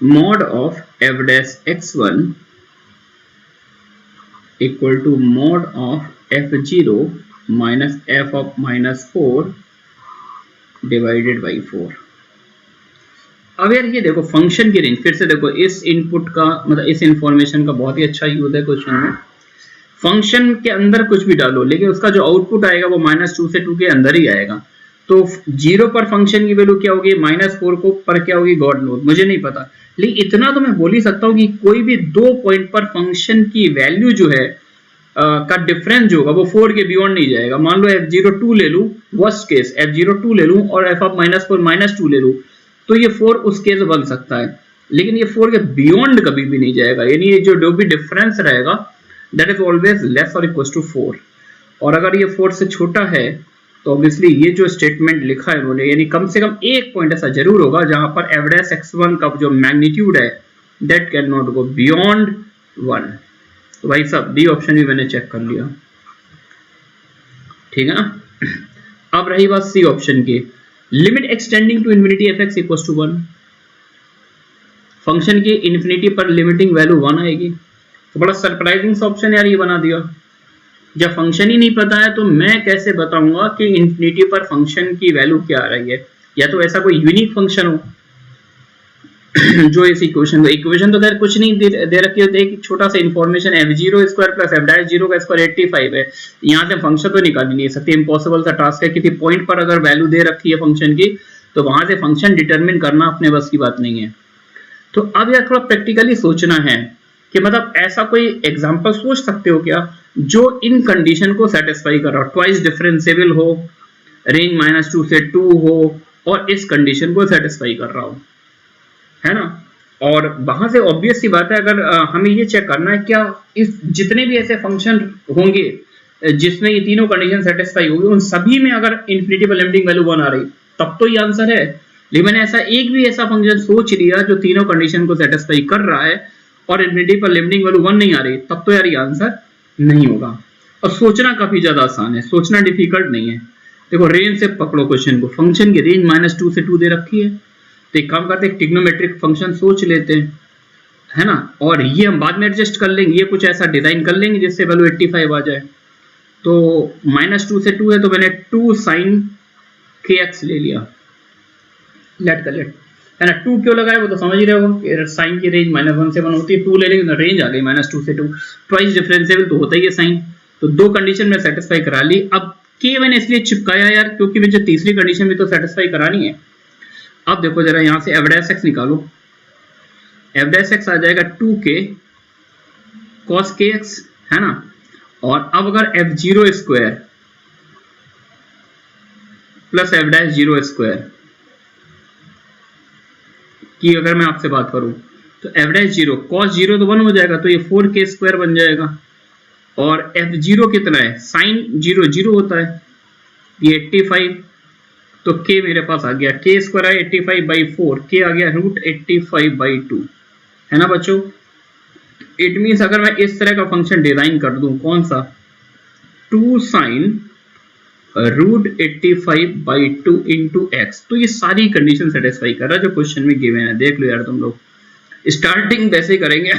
mod of f dash x1 equal to mod of f0 minus f of -4 divided by 4। अब यार ये देखो फंक्शन की रेंज, फिर से देखो इस इनपुट का मतलब इस इंफॉर्मेशन का बहुत ही अच्छा यूज है क्वेश्चन में। फंक्शन के अंदर कुछ भी डालो लेकिन उसका जो आउटपुट आएगा वो -2 से 2 के अंदर ही आएगा। तो 0 पर फंक्शन की वैल्यू क्या होगी, -4 को पर क्या होगी गॉड नोज, मुझे नहीं पता। लेकिन इतना तो मैं बोल ही सकता हूँ कि कोई भी 2 पॉइंट पर फंक्शन की वैल्यू जो है का डिफरेंस जो होगा वो 4 के बियॉन्ड नहीं जाएगा। मान लो f02 ले लूं, वर्स्ट केस f02 ले लूं और f -4 -2 ले लूं, तो ये 4 उस केस बन सकता है, लेकिन ये 4 के बियॉन्ड कभी भी नहीं जाएगा। यानी ये जो भी डिफरेंस रहेगा दैट इज ऑलवेज लेस और इक्वल टू 4। और अगर ये 4 से छोटा है तो ऑब्वियसली ये जो स्टेटमेंट लिखा है उन्होंने, यानी कम से कम एक पॉइंट ऐसा जरूर होगा जहां पर f'(x1) का जो मैग्नीट्यूड है that can not go beyond 1। तो भाई साहब डी ऑप्शन भी मैंने चेक कर लिया, ठीक है ना। अब रही बात सी ऑप्शन की, limit extending to infinity f(x) equal to 1। Function की इन्फिनिटी पर लिमिटिंग वैल्यू 1 आएगी। तो बड़ा सरप्राइजिंग सा ऑप्शन यार ये बना दिया। जब फंक्शन ही नहीं पता है तो मैं कैसे बताऊंगा कि इन्फिनिटी पर फंक्शन की वैल्यू क्या आ रही है। या तो ऐसा कोई यूनिक फंक्शन हो जो इस इक्वेशन तो खैर कुछ नहीं दे रखी होती है, एक छोटा सा information f0 square plus f'0 का स्क्वायर 85 है। यहाँ से फंक्शन तो निकाल नहीं सकते, इम्पॉसिबल सा टास्क है। किसी पॉइंट पर अगर वैल्यू दे रखी है फंक्शन की तो वहां से फंक्शन डिटरमिन करना अपने बस की बात नहीं है। तो अब यार थोड़ा प्रैक्टिकली सोचना है कि मतलब ऐसा कोई एग्जाम्पल सोच सकते हो क्या जो इन कंडीशन को सेटिस्फाई कर रहा हो, ट्वाइस डिफरेंशिएबल हो, रेंज -2 से 2 हो और इस कंडीशन को सेटिस्फाई कर रहा हो, है ना। और वहां से ऑब्वियस सी बात है, अगर हमें ये चेक करना है क्या इस जितने भी ऐसे फंक्शन होंगे जिसमें ये तीनों कंडीशन सेटिस्फाई होगी उन सभी में अगर इन्फिनिटी पर लिमिटिंग वैल्यू 1 आ रही तब तो ये आंसर है। लेकिन मैंने ऐसा एक भी ऐसा फंक्शन सोच लिया जो तीनों कंडीशन को सेटिस्फाई कर रहा है और इन्फिनिटी पर लिमिटिंग वैल्यू 1 नहीं आ रही, तब तो यार ये आंसर नहीं होगा। और सोचना काफी ज्यादा आसान है, सोचना डिफिकल्ट नहीं है। देखो रेंज से पकड़ो क्वेश्चन को, फंक्शन की रेंज -2 से 2 दे रखी है, तो एक काम करते हैं ट्रिग्नोमेट्रिक फंक्शन सोच लेते हैं, है ना। और ये हम बाद में एडजस्ट कर लेंगे, ये कुछ ऐसा डिजाइन कर लेंगे जिससे वैल्यू 85 आ जाए। तो -2 से 2 है तो मैंने 2 sin kx ले लिया, लेट कर लेट, है ना। 2 क्यों लगाया वो तो समझ ही रहे हो, साइन की रेंज -1 से 1 होती है, 2 ले लेंगे तो रेंज आ गई -2 से 2, ट्वाइस डिफरेंशिएबल तो होता ही है साइन। तो दो कंडीशन में सेटिस्फाई करा ली। अब k मैंने इसलिए चिपकाया यार क्योंकि मुझे तीसरी कंडीशन भी तो सेटिस्फाई करानी है। अब देखो जरा यहां से f'(x) निकालो, f'(x) आ जाएगा 2k cos kx, है ना। और अब अगर f0 square plus f'0 square की अगर मैं आपसे बात करूं तो f'0 cos 0 तो 1 हो जाएगा, तो ये 4k स्क्वायर बन जाएगा। और f0 कितना है, sin 0 0 होता है, ये 85, तो k मेरे पास आ गया, k स्क्वायर है 85/4, k आ गया √85/2, है ना बच्चों। इट मीन्स अगर मैं इस तरह का फंक्शन डिजाइन कर दूं, कौन सा, 2 sin √85/2 इंटू x, तो ये सारी कंडीशन सेटिस्फाई कर रहा है जो क्वेश्चन में गिवन है। देख लो यार तुम लोग, स्टार्टिंग वैसे ही करेंगे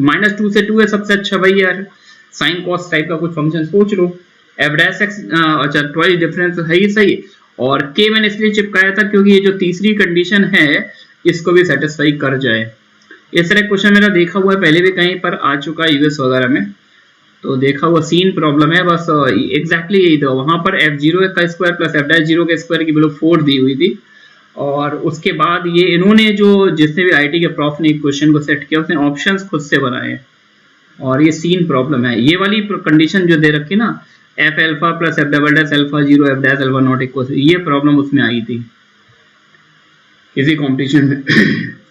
-2 से 2 है सबसे अच्छा भाई यार, साइन कॉस टाइप का कुछ फंक्शन सोच लो। f'(x) अच्छा ट्वाइस डिफरेंस है ही सही, और k मैंने इसलिए चिपकाया था क्योंकि ये जो तीसरी कंडीशन है इसको भी सेटिस्फाई कर जाए। इस तरह क्वेश्चन मेरा देखा हुआ है पहले भी कहीं पर आ चुका है यूएस वगैरह में, तो देखा हुआ सीन प्रॉब्लम है बस एग्जैक्टली यही था। वहां पर f0 का स्क्वायर प्लस f'0 के स्क्वायर की वैल्यू 4 दी हुई थी, और उसके बाद ये इन्होंने जो जिसने भी आईटी के प्रॉफ ने क्वेश्चन को सेट किया उसने ऑप्शंस खुद से बनाए, और ये सीन प्रॉब्लम है। ये वाली कंडीशन जो दे रखी ना f alpha plus f'(α0 f'(α0) equal, ये प्रॉब्लम उसमें आई थी किसी कॉम्पिटिशन में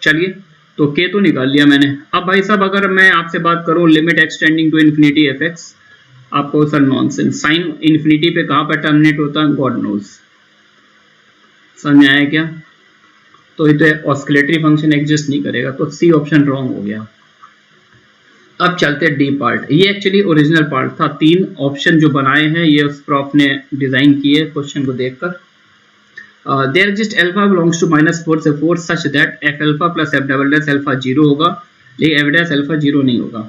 चलिए तो k तो निकाल लिया मैंने। अब भाई साहब अगर मैं आपसे बात करूं limit extending to infinity f(x), आपको सर नॉनसेंस, साइन इन्फिनिटी पे कहां पर टर्मिनेट होता है गॉड नोज, समझ में आया क्या। तो ये तो ऑस्किलेटरी फंक्शन एग्जिस्ट नहीं करेगा, तो सी ऑप्शन रॉन्ग हो गया। अब चलते हैं डी पार्ट, ये एक्चुअली ओरिजिनल पार्ट था, 3 ऑप्शन जो बनाए हैं ये उस प्रॉफ ने डिजाइन किए क्वेश्चन को देखकर। There exist alpha belongs to -4 से 4 such that f alpha plus f' alpha 0 होगा, लेकिन f' अल्फा 0 नहीं होगा।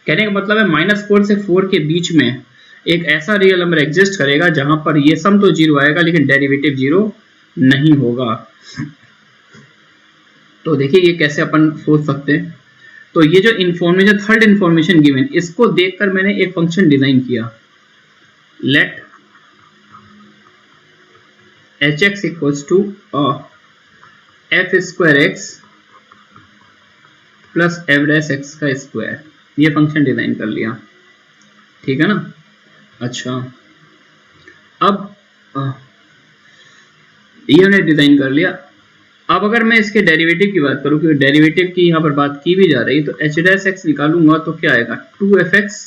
कहने का मतलब है -4 से 4 के बीच में एक ऐसा रियल नंबर एग्जिस्ट करेगा जहां पर ये सम तो 0 आएगा लेकिन डेरिवेटिव 0 नहीं होगा। तो देखिए ये कैसे अपन सोच सकते हैं। तो ये जो इंफॉर्मेशन, थर्ड इंफॉर्मेशन गिवन, इसको देखकर मैंने एक फंक्शन डिजाइन किया, let hx equals to F square X plus F dash X का स्क्वायर, ये फंक्शन डिजाइन कर लिया, ठीक है ना। अच्छा अब ये हमने डिजाइन कर लिया। अब अगर मैं इसके डेरिवेटिव की बात करूं, क्योंकि डेरिवेटिव की यहाँ पर बात की भी जा रही है, तो एच डैश एक्स निकालूंगा तो क्या आएगा, 2f(x)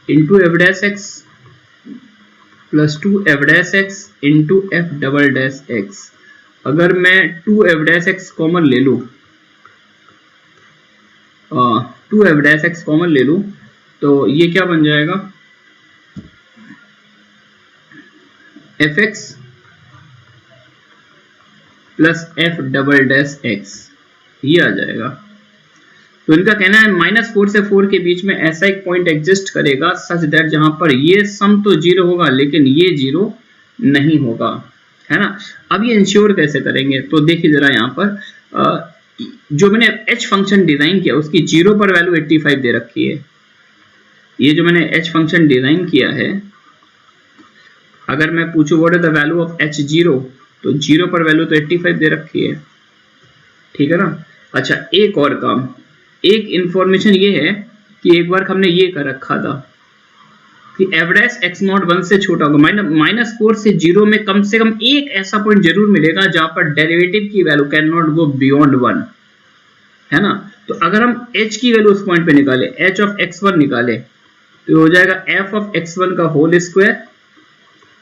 into F dash x plus 2f(x) into F double dash x. अगर मैं 2f(x) कॉमन ले लूं, 2f(x) कॉमन ले लूं तो ये क्या बन जाएगा, fx plus F double dash x, ये आ जाएगा। तो इनका कहना है -4 से 4 के बीच में ऐसा एक पॉइंट एग्जिस्ट करेगा सच दैट जहां पर ये सम तो 0 होगा लेकिन ये 0 नहीं होगा, है ना। अब ये इंश्योर कैसे करेंगे, तो देखिए जरा यहाँ पर जो मैंने h फंक्शन डिजाइन किया उसकी 0 पर वैल्यू 85 दे रखी है। ये जो मैंने h फंक्शन डिजाइन किया है, अगर मैं पूछूं what is the value of h0, तो 0 पर वैल्यू तो 85 दे रखी है, ठीक है ना। अच्छा एक और काम, एक इंफॉर्मेशन ये है कि एक बार हमने ये कर रखा था कि एवरेज एक्स नॉट 1 से छोटा होगा, -4 से 0 में कम से कम एक ऐसा पॉइंट जरूर मिलेगा जहां पर डेरिवेटिव की value can not go beyond 1, है ना। तो अगर हम h की वैल्यू उस पॉइंट पे निकाले, h ऑफ x1 निकाले, तो हो जाएगा f ऑफ x1 का whole square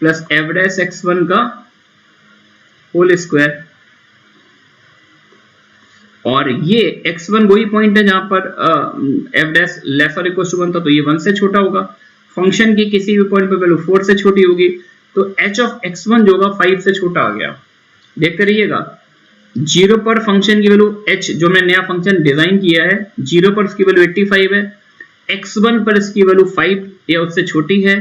plus F dash x1 का होल स्क्वायर। और ये x1 वही पॉइंट है जहां पर F dash lesser equal to 1 था, तो ये 1 से छोटा होगा। फंक्शन की किसी भी पॉइंट पे वैल्यू 4 से छोटी होगी, तो h ऑफ x1 जो होगा 5 से छोटा आ गया। देखते रहिएगा, 0 पर फंक्शन की वैल्यू h, जो मैं नया फंक्शन डिजाइन किया है, 0 पर उसकी वैल्यू 85 है, x1 पर इसकी वैल्यू 5 या उससे छोटी है।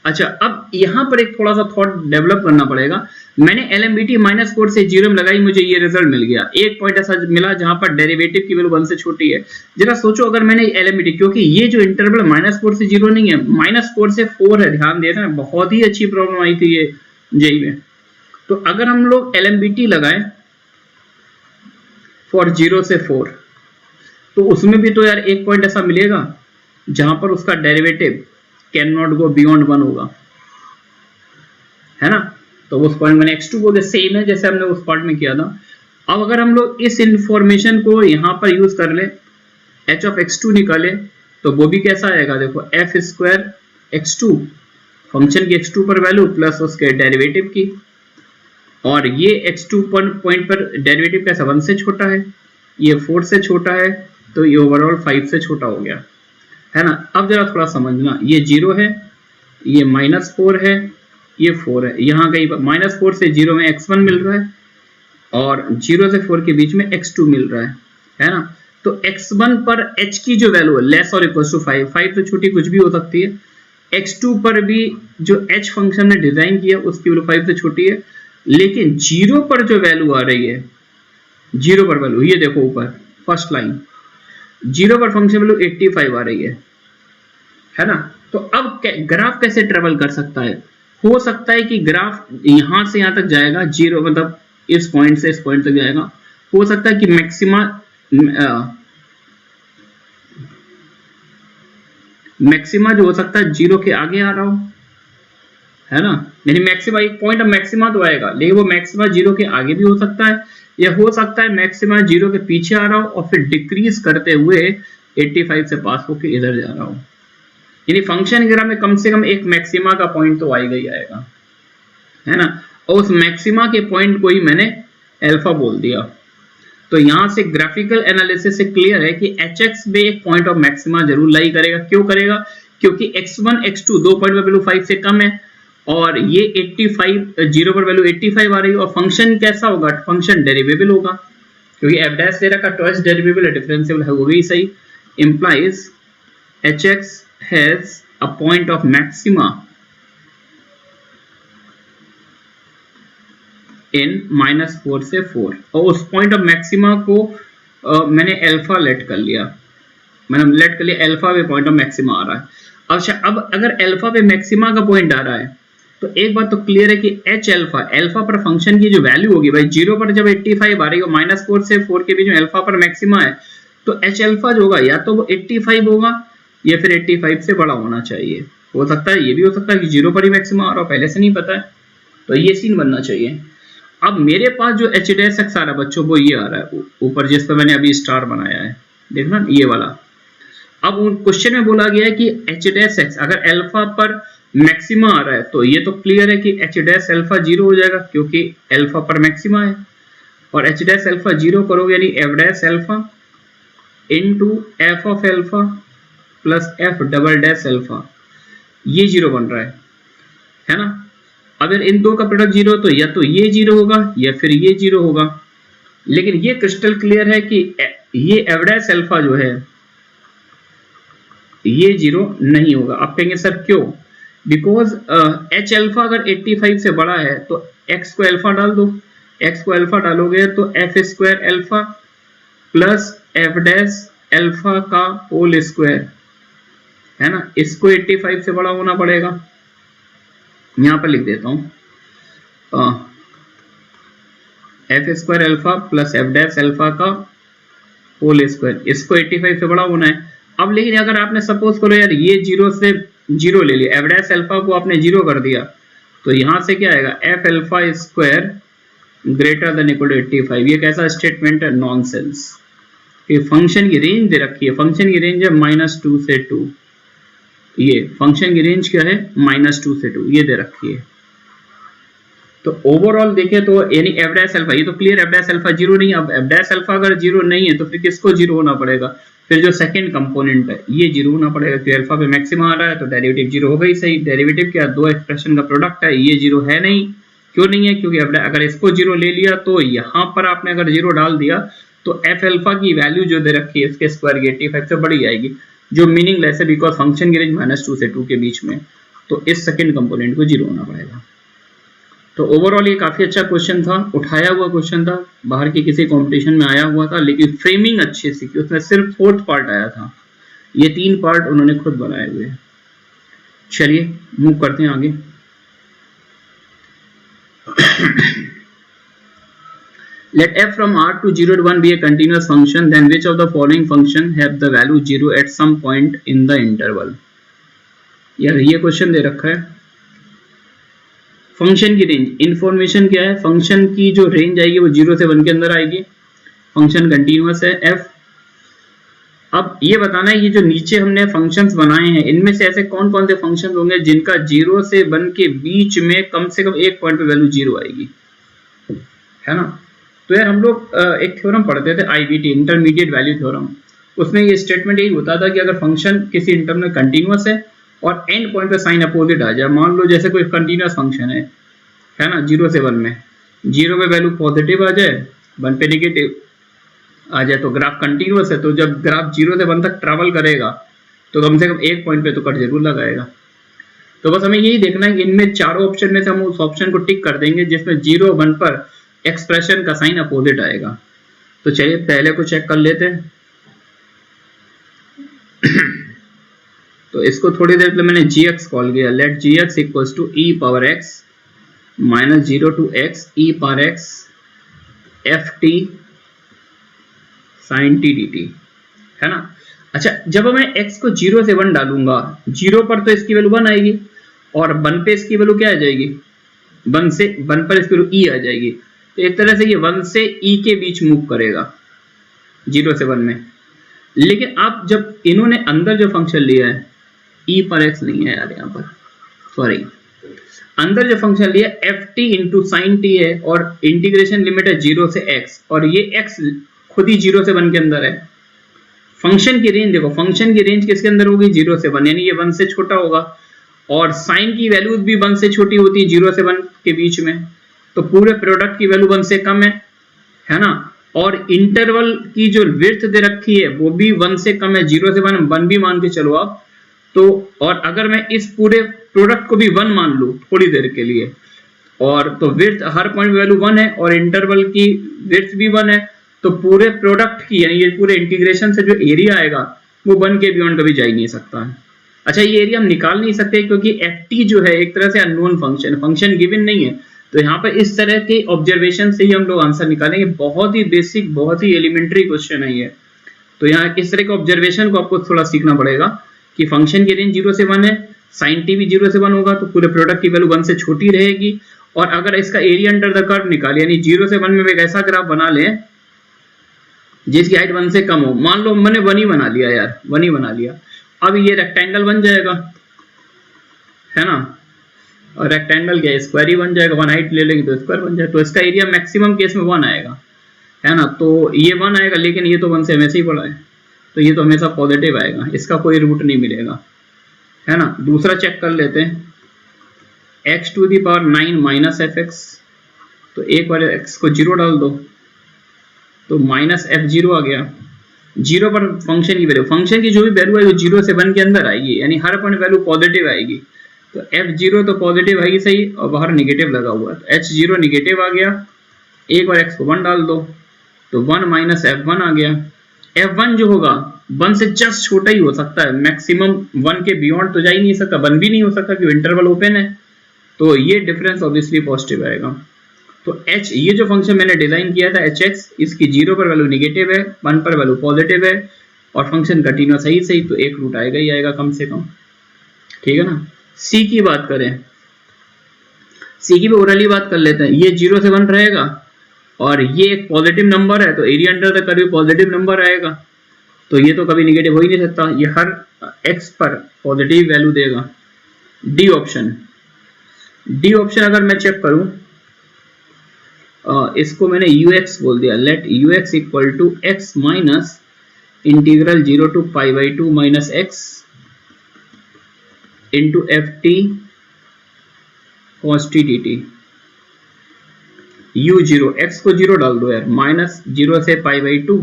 अच्छा अब यहां पर एक थोड़ा सा थॉट डेवलप करना पड़ेगा। मैंने LMBT -4 से 0 में लगाई, मुझे ये रिजल्ट मिल गया, एक पॉइंट ऐसा मिला जहां पर डेरिवेटिव की वैल्यू 1 से छोटी है। जरा सोचो अगर मैंने LMBT, क्योंकि ये जो इंटरवल -4 से 0 नहीं है, -4 से 4 है, ध्यान देना, बहुत ही अच्छी प्रॉब्लम आई थी ये जेई में। तो अगर हम लोग LMBT लगाएं फॉर 0 से 4, तो उसमें भी तो यार एक पॉइंट ऐसा मिलेगा जहां पर उसका derivative can not go beyond 1 होगा, है ना। तो उस पॉइंट मैंने x2 बोले, सेम है जैसे हमने उस पार्ट में किया था। अब अगर हम लोग इस इंफॉर्मेशन को यहां पर यूज कर ले, h ऑफ x2 निकाले, तो वो भी कैसा आएगा, देखो एफ स्क्वायर x2, फंक्शन की x2 पर वैल्यू प्लस उसके डेरिवेटिव की, और ये x2 पॉइंट पर डेरिवेटिव कैसा 1 से छोटा है, ये 4 से छोटा है, तो ये ओवरऑल 5 से छोटा हो गया, है ना। अब जरा थोड़ा समझना, ये 0 है, ये -4 है, ये 4 है, यहाँ कहीं -4 से 0 में x1 मिल रहा है और 0 से 4 के बीच में x2 मिल रहा है ना। तो x1 पर h की जो वैल्यू है लेस और इक्वल टू 5, 5 से छोटी कुछ भी हो सकती है। x2 पर भी जो h फंक्शन ने डिजाइन किया उसकी वैल्यू 5 से छोटी है, लेकिन 0 पर जो वैल्यू आ रही है, 0 पर वैल्यू, ये देखो ऊपर फर्स्ट लाइन, 0 पर फंक्शन वैल्यू 85 आ रही है ना। तो अब ग्राफ कैसे ट्रेवल कर सकता है, हो सकता है कि ग्राफ यहां से यहां तक जाएगा, 0 मतलब इस पॉइंट से इस पॉइंट तक जाएगा, हो सकता है कि मैक्सिमा जो हो सकता है 0 के आगे आ रहा हो, है ना। यानी मैक्सिमा एक पॉइंट ऑफ मैक्सिमा तो आएगा, लेकिन वो मैक्सिमा 0 के आगे भी हो सकता है, या हो सकता है मैक्सिमा 0 के पीछे आ रहा हो और फिर डिक्रीज करते हुए 85 से पास होकर इधर जा रहा हो। यानी फंक्शन ग्राफ में कम से कम एक मैक्सिमा का पॉइंट तो आएगा ही आएगा, है ना। और उस मैक्सिमा के पॉइंट को ही मैंने अल्फा बोल दिया। तो यहां से ग्राफिकल एनालिसिस से क्लियर है कि hx में एक पॉइंट ऑफ मैक्सिमा जरूर लाई करेगा। क्यों करेगा, क्योंकि x1 x2 दो पॉइंट पर वैल्यू 5 से कम है, और ये 85, 0 पर वैल्यू 85 आ रही है, और फंक्शन कैसा होगा, फंक्शन डेरिवेबल होगा, क्योंकि एफ डैश दे रखा ट्वाइस डेरिवेबल है, डिफरेंशियल है, वो भी सही implies hx has a point of maxima इन -4 से 4 और उस पॉइंट ऑफ मैक्सिमा को मैंने अल्फा लेट कर लिया, मैंने लेट कर लिया अल्फा पे पॉइंट ऑफ मैक्सिमा आ रहा है। अच्छा अब अगर अल्फा पे मैक्सिमा का पॉइंट आ रहा है तो एक बात तो क्लियर है कि एच अल्फा, अल्फा पर फंक्शन की जो वैल्यू होगी भाई 0 पर जब 85 आ रही है -4 से 4 के बीच में अल्फा पर मैक्सिमा है तो एच अल्फा जो होगा या तो वो 85 होगा या फिर 85 से बड़ा होना चाहिए। हो सकता है ये भी हो सकता है कि 0 पर ही मैक्सिमा आ रहा हो, पहले से नहीं पता है, तो ये सीन बनना चाहिए। अब मेरे पास जो एच डैश एक्स आ रहा है बच्चों वो ये आ रहा है ऊपर जिस पर मैंने अभी स्टार बनाया है, देखना ये वाला। अब क्वेश्चन में बोला गया है कि एच डैश एक्स अगर अल्फा पर मैक्सिमा आ रहा है तो ये तो क्लियर है कि एच डैश अल्फा 0 हो जाएगा क्योंकि अल्फा पर मैक्सिमा है, और एच डैश अल्फा 0 करोगे यानी F dash alpha into F of alpha plus F double dash alpha, ये 0 बन रहा है ना। अगर इन दो का प्रोडक्ट 0 तो या तो ये 0 होगा या फिर ये 0 होगा, लेकिन ये क्रिस्टल क्लियर है कि ये एफ डैश अल्फा जो है ये 0 नहीं होगा। आप कहेंगे सर क्यों? बिकॉज एच अल्फा अगर 85 से बड़ा है तो एक्स को अल्फा डाल दो, एक्स को अल्फा डालोगे तो F square alpha plus F dash alpha का होल स्क्वायर, है ना, इसको 85 से बड़ा होना पड़ेगा। यहां पर लिख देता हूं F square alpha plus F dash alpha का होल स्क्वायर, इसको 85 से बड़ा होना है। अब लेकिन अगर आपने सपोज करो यार ये 0 से 0 ले लिया, एफ डैश अल्फा को आपने 0 कर दिया तो यहां से क्या आएगा F alpha square greater than equal to 85। ये कैसा स्टेटमेंट है? नॉनसेंस। कि फंक्शन की रेंज दे रखी है, फंक्शन की रेंज है -2 से 2, ये फंक्शन की रेंज क्या है -2 से 2 ये दे रखी है। तो ओवरऑल देखें तो यानी एफ डैश अल्फा, ये तो क्लियर एफ डैश अल्फा 0 नहीं है। अब एफ डैश अल्फा अगर 0 नहीं है तो फिर किसको 0 होना पड़ेगा? फिर जो सेकंड कंपोनेंट है ये 0 होना पड़ेगा क्योंकि अल्फा पे मैक्सिमम आ रहा है तो डेरिवेटिव 0 होगा ही सही। डेरिवेटिव क्या? दो एक्सप्रेशन का प्रोडक्ट है, ये 0 है नहीं। क्यों नहीं है? क्योंकि अगर इसको 0 ले लिया तो यहाँ पर आपने अगर 0 डाल दिया तो एफ अल्फा की वैल्यू जो दे रखी है इसके स्क्वायर की 85 से बढ़ी जाएगी, जो मीनिंगलेस है बिकॉज फंक्शन की रेंज -2 से 2 के बीच में, तो इस सेकंड कंपोनेंट को 0 होना पड़ेगा। तो ओवरऑल ये काफी अच्छा क्वेश्चन था, उठाया हुआ क्वेश्चन था, बाहर के किसी कंपटीशन में आया हुआ था, लेकिन फ्रेमिंग अच्छी सी की, उसमें सिर्फ 4th पार्ट आया था, ये 3 पार्ट उन्होंने खुद बनाए हुए हैं। चलिए मूव करते हैं आगे। Let f from r to 0 to 1 be a continuous function, then which of the following function have the value 0 at some point in the interval? यार ये क्वेश्चन दे रखा है। फंक्शन की रेंज, इंफॉर्मेशन क्या है? फंक्शन की जो रेंज आएगी वो 0 से 1 के अंदर आएगी, फंक्शन कंटिन्यूअस है f। अब ये बताना है ये जो नीचे हमने फंक्शंस बनाए हैं इनमें से ऐसे कौन कौन से फंक्शंस होंगे जिनका 0 से 1 के बीच में कम से कम एक पॉइंट पे वैल्यू 0 आएगी, है ना। तो यार हम लोग एक थ्योरम पढ़ते थे IVT, इंटरमीडिएट वैल्यू थ्योरम, उसमें ये स्टेटमेंट यही होता था कि अगर फंक्शन किसी इंटरवल में कंटिन्यूअस है और एंड पॉइंट पे साइन अपोजिट आ जाए, मान लो जैसे कोई कंटिन्यूअस फंक्शन है ना, 0 से 1 में, 0 पे वैल्यू पॉजिटिव आ जाए 1 पे नेगेटिव आ जाए तो ग्राफ कंटिन्यूअस है। तो जब ग्राफ 0 से 1 तक ट्रैवल करेगा तो कम से कम एक पॉइंट पे तो कट जरूर लगाएगा। तो बस हमें यही देखना है कि इनमें चारों ऑप्शन में से हम उस ऑप्शन को टिक कर देंगे जिसमें 0 1 पर एक्सप्रेशन का साइन अपोजिट आएगा। तो चलिए पहले को चेक कर लेते हैं। तो इसको थोड़ी देर पहले मैंने gx कॉल किया, let gx equals to e power x minus 0 to x e power x ft sin t dt, है ना। अच्छा जब मैं x को 0 से 1 डालूंगा, 0 पर तो इसकी वैल्यू 1 आएगी और 1 पे इसकी वैल्यू क्या आ जाएगी? 1 से 1 पर इसकी वैल्यू e आ जाएगी। तो एक तरह से ये 1 से e के बीच मूव करेगा 0 से 1 में। लेकिन आप जब इन्होंने अंदर जो फंक्शन लिया है e पर x नहीं है यार, यहाँ पर सॉरी, अंदर जो फंक्शन लिया ft इंटू साइन टी है और इंटीग्रेशन लिमिट है 0 से x, और ये x खुद ही 0 से 1 के अंदर है। फंक्शन की रेंज देखो, फंक्शन की रेंज किसके अंदर होगी? 0 से 1, यानी ये 1 से छोटा होगा, और साइन की वैल्यूज भी 1 से छोटी होती है 0 से 1 के बीच में, तो पूरे प्रोडक्ट की वैल्यू 1 से कम है ना। और इंटरवल की जो विड्थ दे रखी है वो भी 1 से कम है, 0 से 1 भी मान के चलो आप। तो और अगर मैं इस पूरे प्रोडक्ट को भी 1 मान लूं थोड़ी देर के लिए, और तो विड्थ हर पॉइंट वैल्यू 1 है और इंटरवल की विड्थ भी 1 है, तो पूरे प्रोडक्ट की यानी ये पूरे इंटीग्रेशन से जो एरिया आएगा वो 1 के बियॉन्ड कभी जा ही नहीं सकता है। अच्छा, ये एरिया हम निकाल नहीं सकते क्योंकि ft जो है एक तरह से अननोन फंक्शन, फंक्शन गिवन नहीं है, तो यहाँ पर इस तरह के ऑब्जर्वेशन से ही हम लोग आंसर निकालेंगे। बहुत ही बेसिक, बहुत ही एलिमेंट्री क्वेश्चन है ये। तो यहाँ इस तरह के ऑब्जर्वेशन को आपको थोड़ा सीखना पड़ेगा कि फंक्शन की रेंज 0 से 1 है, साइन टी भी 0 से 1 होगा तो पूरे प्रोडक्ट की वैल्यू 1 से छोटी रहेगी। और अगर इसका एरिया अंडर द कर्व निकाले यानी 0 से 1 में एक ऐसा ग्राफ बना लें जिसकी हाइट 1 से कम हो, मान लो मैंने 1 ही बना लिया यार, 1 ही बना लिया, अब ये रेक्टेंगल बन जाएगा, है ना, और रेक्टेंगल क्या स्क्वायर ही बन जाएगा, 1 हाइट ले लेंगे तो स्क्वायर बन जाएगा, तो इसका एरिया मैक्सिमम केस में 1 आएगा, है ना, तो ये 1 आएगा, लेकिन ये तो 1 से हमेशा ही बड़ा है तो ये तो हमेशा पॉजिटिव आएगा, इसका कोई रूट नहीं मिलेगा, है ना। दूसरा चेक कर लेते हैं, x to the power 9 minus F X, तो एक बार x को 0 डाल दो तो माइनस f0 आ गया। 0 पर फंक्शन की वैल्यू, फंक्शन की जो भी वैल्यू आएगी 0 से 1 के अंदर आएगी, यानी हर पॉइंट वैल्यू पॉजिटिव आएगी, तो f0 तो पॉजिटिव आएगी सही, और बाहर निगेटिव लगा हुआ है तो h0 निगेटिव आ गया। एक बार x को 1 डाल दो तो 1 माइनस f1 आ गया। f1 जो होगा 1 से जस्ट छोटा ही हो सकता है, मैक्सिमम 1 के बियॉन्ड तो जा ही नहीं सकता, 1 भी नहीं हो सकता क्योंकि इंटरवल ओपन है, तो ये डिफरेंस ऑब्वियसली पॉजिटिव आएगा। तो h, ये जो फंक्शन मैंने डिजाइन किया था hx, इसकी 0 पर वैल्यू निगेटिव है, 1 पर वैल्यू पॉजिटिव है और फंक्शन कंटिन्यूअस है ही सही, तो एक रूट आएगा ही आएगा कम से कम, ठीक है ना। c की बात करें, c की भी ओरली बात कर लेते हैं, ये 0 से 1 रहेगा और ये एक पॉजिटिव नंबर है तो area under the curve positive number आएगा, तो ये तो कभी निगेटिव हो ही नहीं सकता, ये हर x पर पॉजिटिव वैल्यू देगा। डी ऑप्शन, डी ऑप्शन अगर मैं चेक करूं, इसको मैंने ux बोल दिया, let ux equal to x minus integral 0 to pi by 2 minus x into F T cos T D T. u0, x को 0 डाल दो यार, माइनस 0 से पाई by 2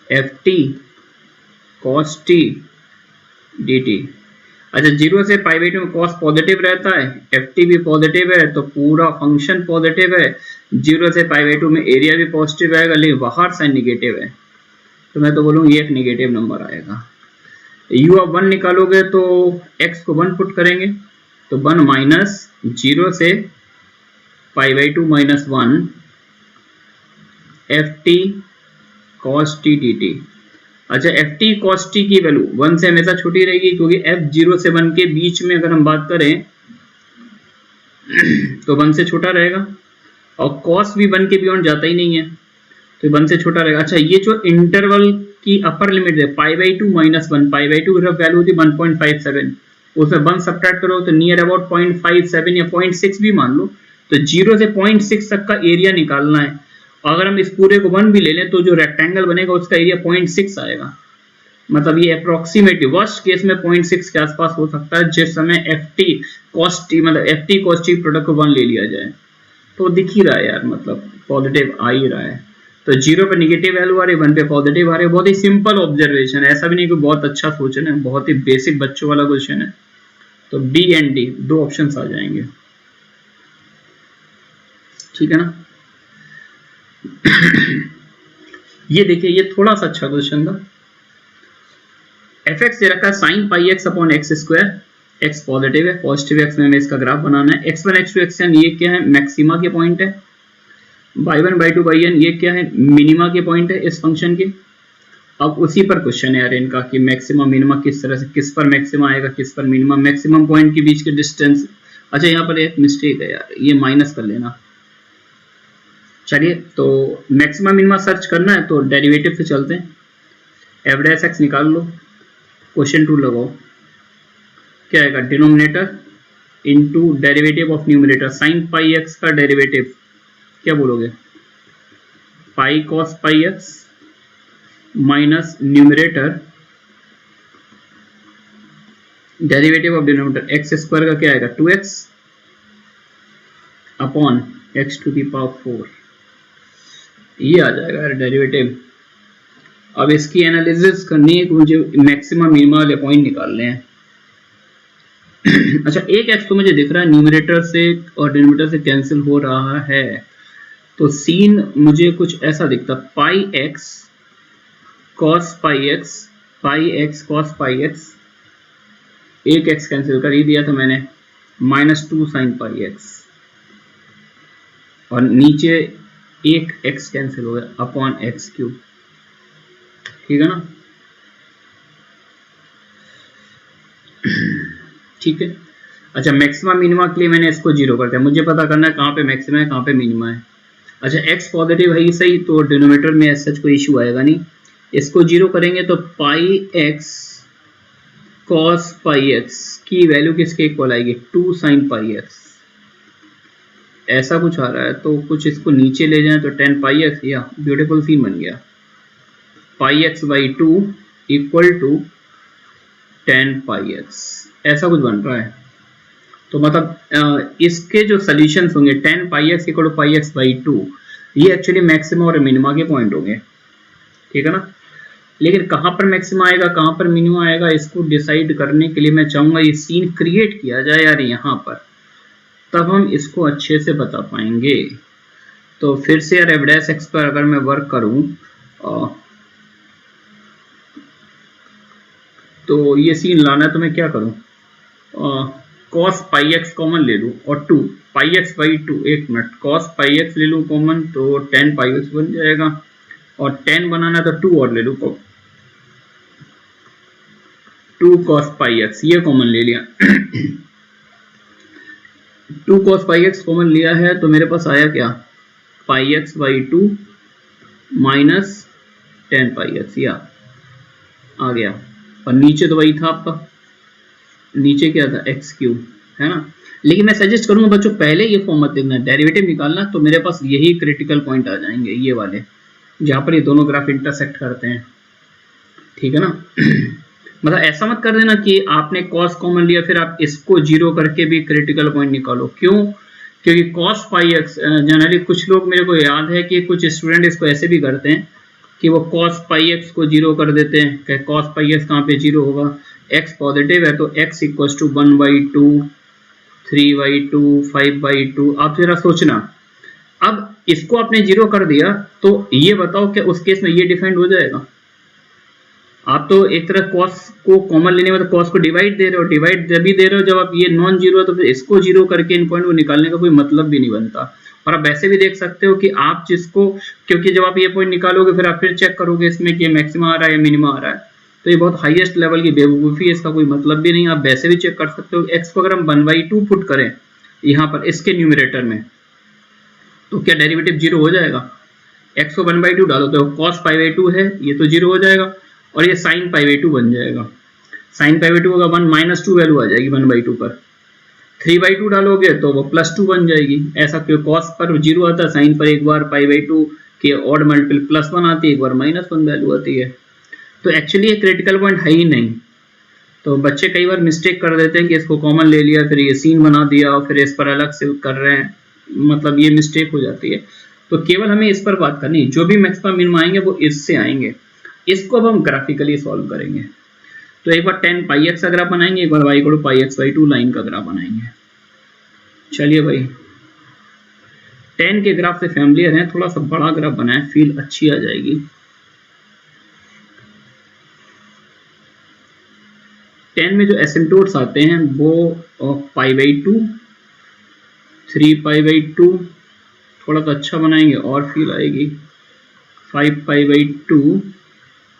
F T cos T D T. अच्छा, 0 से पाई बाई 2 में कॉस पॉजिटिव रहता है, एफ टी भी पॉजिटिव है तो पूरा फंक्शन पॉजिटिव है, 0 से पाई बाई 2 में एरिया भी पॉजिटिव आएगा लेकिन बाहर साइन निगेटिव है, तो मैं तो बोलूँगा ये एक निगेटिव नंबर आएगा। u अब 1 निकालोगे तो x को 1 पुट करेंगे तो 1 माइनस 0 से पाई by 2 minus 1 F T cos T D T. अच्छा, एफ टी कॉस टी की वैल्यू 1 से हमेशा छोटी रहेगी क्योंकि f 0 से 1 के बीच में अगर हम बात करें तो 1 से छोटा रहेगा और cos भी 1 के बियॉन्ड जाता ही नहीं है तो 1 से छोटा रहेगा। अच्छा, ये जो इंटरवल की अपर लिमिट है पाई बाई 2 माइनस 1, पाई बाई 2 की वैल्यू होती है 1.57, उसमें 1 सब्ट्रैक्ट करो तो नियर अबाउट 0.57 या 0.6 भी मान लो, तो 0 से 0.6 तक का एरिया निकालना है। अगर हम इस पूरे को 1 भी ले लें तो जो रेक्टेंगल बनेगा उसका एरिया 0.6 आएगा, मतलब ये अप्रोक्सीमेटली वर्स्ट केस में 0.6 के आसपास हो सकता है जिस समय एफ टी कॉस टी, मतलब F T cos T product को 1 ले लिया जाए, तो दिख ही रहा है यार, मतलब पॉजिटिव आ ही रहा है। तो 0 पे निगेटिव वैल्यू आ रही है, 1 पे पॉजिटिव आ रही है, बहुत ही सिंपल ऑब्जर्वेशन है, ऐसा भी नहीं कि बहुत अच्छा क्वेश्चन है, बहुत ही बेसिक बच्चों वाला क्वेश्चन है। तो बी एंड डी 2 ऑप्शंस आ जाएंगे, ठीक है ना। ये देखिए, ये थोड़ा सा अच्छा क्वेश्चन था। एफ एक्स दे रखा है sign pi x upon x square, x positive है, पॉजिटिव एक्स में हमें इसका ग्राफ बनाना है। x1 x2 xn ये क्या है, मैक्सिमा के पॉइंट है, y1 y2 yn ये क्या है, मिनिमा के पॉइंट है इस फंक्शन के। अब उसी पर क्वेश्चन है यार इनका कि मैक्सिमा मिनिमा किस तरह से, किस पर मैक्सिमा आएगा किस पर मिनिमा, मैक्सिमम पॉइंट के बीच के डिस्टेंस। अच्छा, यहाँ पर एक मिस्टेक है यार, ये माइनस कर लेना। चलिए, तो मैक्सिमा मिनिमा सर्च करना है तो डेरिवेटिव से चलते हैं, एफ डैश एक्स निकाल लो, क्वेश्चन 2 लगाओ, क्या आएगा, denominator into derivative of numerator, sine pi X का डेरिवेटिव क्या बोलोगे, pi cos pi X minus numerator derivative of denominator X square का क्या आएगा 2x upon X to the power 4, ये आ जाएगा डेरिवेटिव। अब इसकी एनालिसिस करनी है कि मुझे मैक्सिमम मिनिमा वाले पॉइंट निकालने हैं। अच्छा एक x तो मुझे दिख रहा है न्यूमरेटर से और डिनोमिनेटर से कैंसिल हो रहा है, तो सीन मुझे कुछ ऐसा दिखता, pi x cos pi x cos pi x, एक x कैंसिल कर ही दिया था मैंने, -2 साइन पाई एक्स, और नीचे एक x कैंसिल हो गया अपॉन एक्स क्यूब, ठीक है ना। ठीक है। अच्छा मैक्सिमा मिनिमा के लिए मैंने इसको जीरो कर दिया, मुझे पता करना है कहाँ पे मैक्सिमा है कहाँ पे मिनिमा है। अच्छा x पॉजिटिव है ही सही, तो डिनोमिनेटर में ऐसा कोई इशू आएगा नहीं, इसको जीरो करेंगे तो पाई एक्स कॉस पाई एक्स की वैल्यू किसके इक्वल आएगी, 2 साइन पाई एक्स, ऐसा कुछ आ रहा है। तो कुछ इसको नीचे ले जाएं तो 10 पाई एक्स, या ब्यूटीफुल सीन बन गया, pi x by 2 equal to 10 pi x, ऐसा कुछ बन रहा है। तो मतलब इसके जो सोल्यूशंस होंगे 10 pi x equal to pi x by 2, ये एक्चुअली मैक्सिमा और मिनिमा के पॉइंट होंगे, ठीक है ना। लेकिन कहाँ पर मैक्सिमा आएगा कहाँ पर मिनिमा आएगा, इसको डिसाइड करने के लिए मैं चाहूंगा ये सीन क्रिएट किया जाए यार यहाँ पर, तब हम इसको अच्छे से बता पाएंगे। तो फिर से यार एफ डैश एक्स पर अगर मैं वर्क करूं तो ये सीन लाना है, तो मैं क्या करूं, कॉस पाई एक्स कॉमन ले लूं और 2 पाई एक्स बाई 2, एक मिनट, कॉस पाई एक्स ले लूं कॉमन तो 10 पाई एक्स बन जाएगा, और 10 बनाना तो 2 और ले लूं, 2 कॉस पाई एक्स, ये कॉमन ले लिया। 2 कॉस पाई एक्स कॉमन लिया है तो मेरे पास आया क्या, pi x by 2 minus 10 pi x, या आ गया, और नीचे तो वही था आपका, नीचे क्या था एक्स क्यूब, है ना। लेकिन मैं सजेस्ट करूंगा बच्चों पहले ये फॉर्म मत देखना, डेरिवेटिव निकालना, तो मेरे पास यही क्रिटिकल पॉइंट आ जाएंगे ये वाले, जहां पर ये दोनों ग्राफ इंटरसेक्ट करते हैं, ठीक है ना। मतलब ऐसा मत कर देना कि आपने कॉस कॉमन लिया फिर आप इसको जीरो करके भी क्रिटिकल पॉइंट निकालो, क्यों, क्योंकि कॉस पाई एक्स जनरली कुछ लोग, मेरे को याद है कि कुछ स्टूडेंट इसको ऐसे भी करते हैं कि वो cos पाई एक्स को जीरो कर देते हैं, कि cos पाई एक्स कहाँ पे जीरो होगा, x पॉजिटिव है तो x इक्वल्स टू 1/2, 3/2, 5/2। आप जरा सोचना, अब इसको आपने जीरो कर दिया तो ये बताओ कि उस केस में ये डिफाइंड हो जाएगा, आप तो एक तरह cos को कॉमन लेने में तो cos को डिवाइड दे रहे हो, डिवाइड जब भी दे रहे हो जब आप ये नॉन जीरो है तो फिर इसको जीरो करके इन पॉइंट को निकालने का कोई मतलब भी नहीं बनता। और आप वैसे भी देख सकते हो कि आप जिसको, क्योंकि जब आप ये पॉइंट निकालोगे फिर आप फिर चेक करोगे इसमें कि मैक्सिमा आ रहा है या मिनिमा आ रहा है, तो ये बहुत हाईएस्ट लेवल की बेवकूफ़ी है, इसका कोई मतलब भी नहीं। आप वैसे भी चेक कर सकते हो, एक्स को अगर हम 1/2 पुट करें यहाँ पर इसके न्यूमरेटर में, तो क्या डेरिवेटिव जीरो हो जाएगा, एक्स को 1/2 डालो तो कॉस पाई/2 है, ये तो जीरो हो जाएगा, और ये साइन पाई/2 बन जाएगा, साइन पाई/2 होगा 1 -2 वैल्यू आ जाएगी 1/2 पर, 3/2 डालोगे तो वो +2 बन जाएगी, ऐसा क्यों, कॉस पर जीरो आता है, साइन पर एक बार पाई/2 के ऑड मल्टीपल +1 आती है, एक बार -1 वैल्यू आती है। तो एक्चुअली ये क्रिटिकल पॉइंट है ही नहीं, तो बच्चे कई बार मिस्टेक कर देते हैं कि इसको कॉमन ले लिया फिर ये सीन बना दिया और फिर इस पर अलग से कर रहे हैं, मतलब ये मिस्टेक हो जाती है। तो केवल हमें इस पर बात करनी, जो भी मैक्सिमम मिनिमम आएंगे वो इससे आएंगे, इसको अब हम ग्राफिकली सॉल्व करेंगे। तो एक बार 10 पाई एक्स का ग्राफ बनाएंगे, एक बार y को पाई एक्स बाई 2 लाइन का ग्राफ बनाएंगे। चलिए भाई 10 के ग्राफ से फैमिलियर हैं, थोड़ा सा बड़ा ग्राफ बनाए, फील अच्छी आ जाएगी। 10 में जो एसिम्पटोट्स आते हैं वो पाई/2, 3π/2, थोड़ा सा अच्छा बनाएंगे और फील आएगी, 5π/2,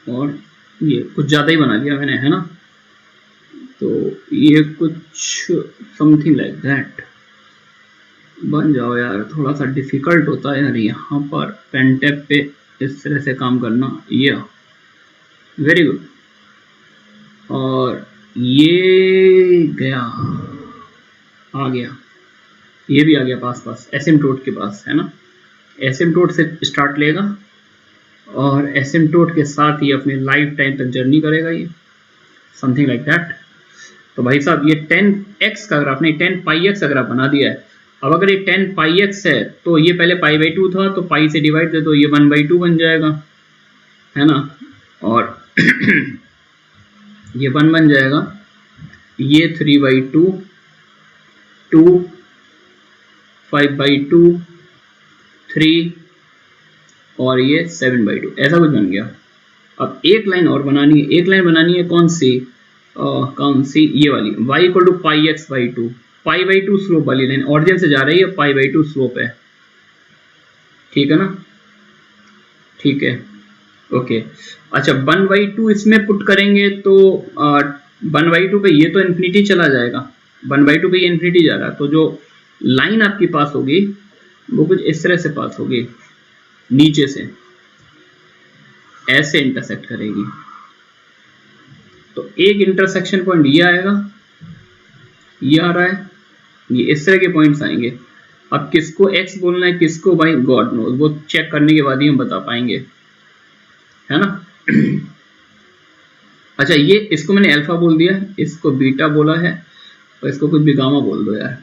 और ये कुछ ज़्यादा ही बना लिया मैंने, है ना। तो ये कुछ समथिंग लाइक दैट बन जाओ यार, थोड़ा सा डिफिकल्ट होता है यार यहाँ पर पेन टैप पे इस तरह से काम करना, ये वेरी गुड। और ये गया, आ गया, ये भी आ गया पास एसिम्पटोट के पास, है ना। एसिम्पटोट से स्टार्ट लेगा और एसिम्पटोट के साथ ही अपने लाइफ टाइम तक जर्नी करेगा, ये समथिंग लाइक दैट। तो भाई साहब ये 10x का ग्राफ नहीं 10 पाई एक्स का ग्राफ बना दिया है। अब अगर ये 10 पाई एक्स है तो ये पहले पाई/2 था, तो पाई से डिवाइड दे तो ये 1/2 बन जाएगा, है ना, और ये 1 बन जाएगा, ये 3/2, 2, 5/2, 3 और ये 7/2, ऐसा कुछ बन गया। अब एक लाइन और बनानी है, एक लाइन बनानी है कौन सी, ये वाली, y equal to pi x by two, पाई/2 स्लोप वाली लाइन, ऑरिजिन से जा रही है, पाई/2 स्लोप है, ठीक है ना, ठीक है, ओके। अच्छा 1/2 इसमें पुट करेंगे तो 1/2 पे ये तो इन्फिनिटी चला जाएगा, 1/2 पे ये इन्फिनिटी जा रहा है, तो जो लाइन आपकी पास होगी वो कुछ इस तरह से पास होगी, नीचे से ऐसे इंटरसेक्ट करेगी। तो एक इंटरसेक्शन पॉइंट ये आएगा, ये आ रहा है, ये इस तरह के पॉइंट्स आएंगे। अब किसको x बोलना है, किसको y, गॉड नोज, वो चेक करने के बाद ही हम बता पाएंगे, है ना। अच्छा ये इसको मैंने अल्फा बोल दिया, इसको बीटा बोला है, और इसको कुछ भी गामा बोल दो यार।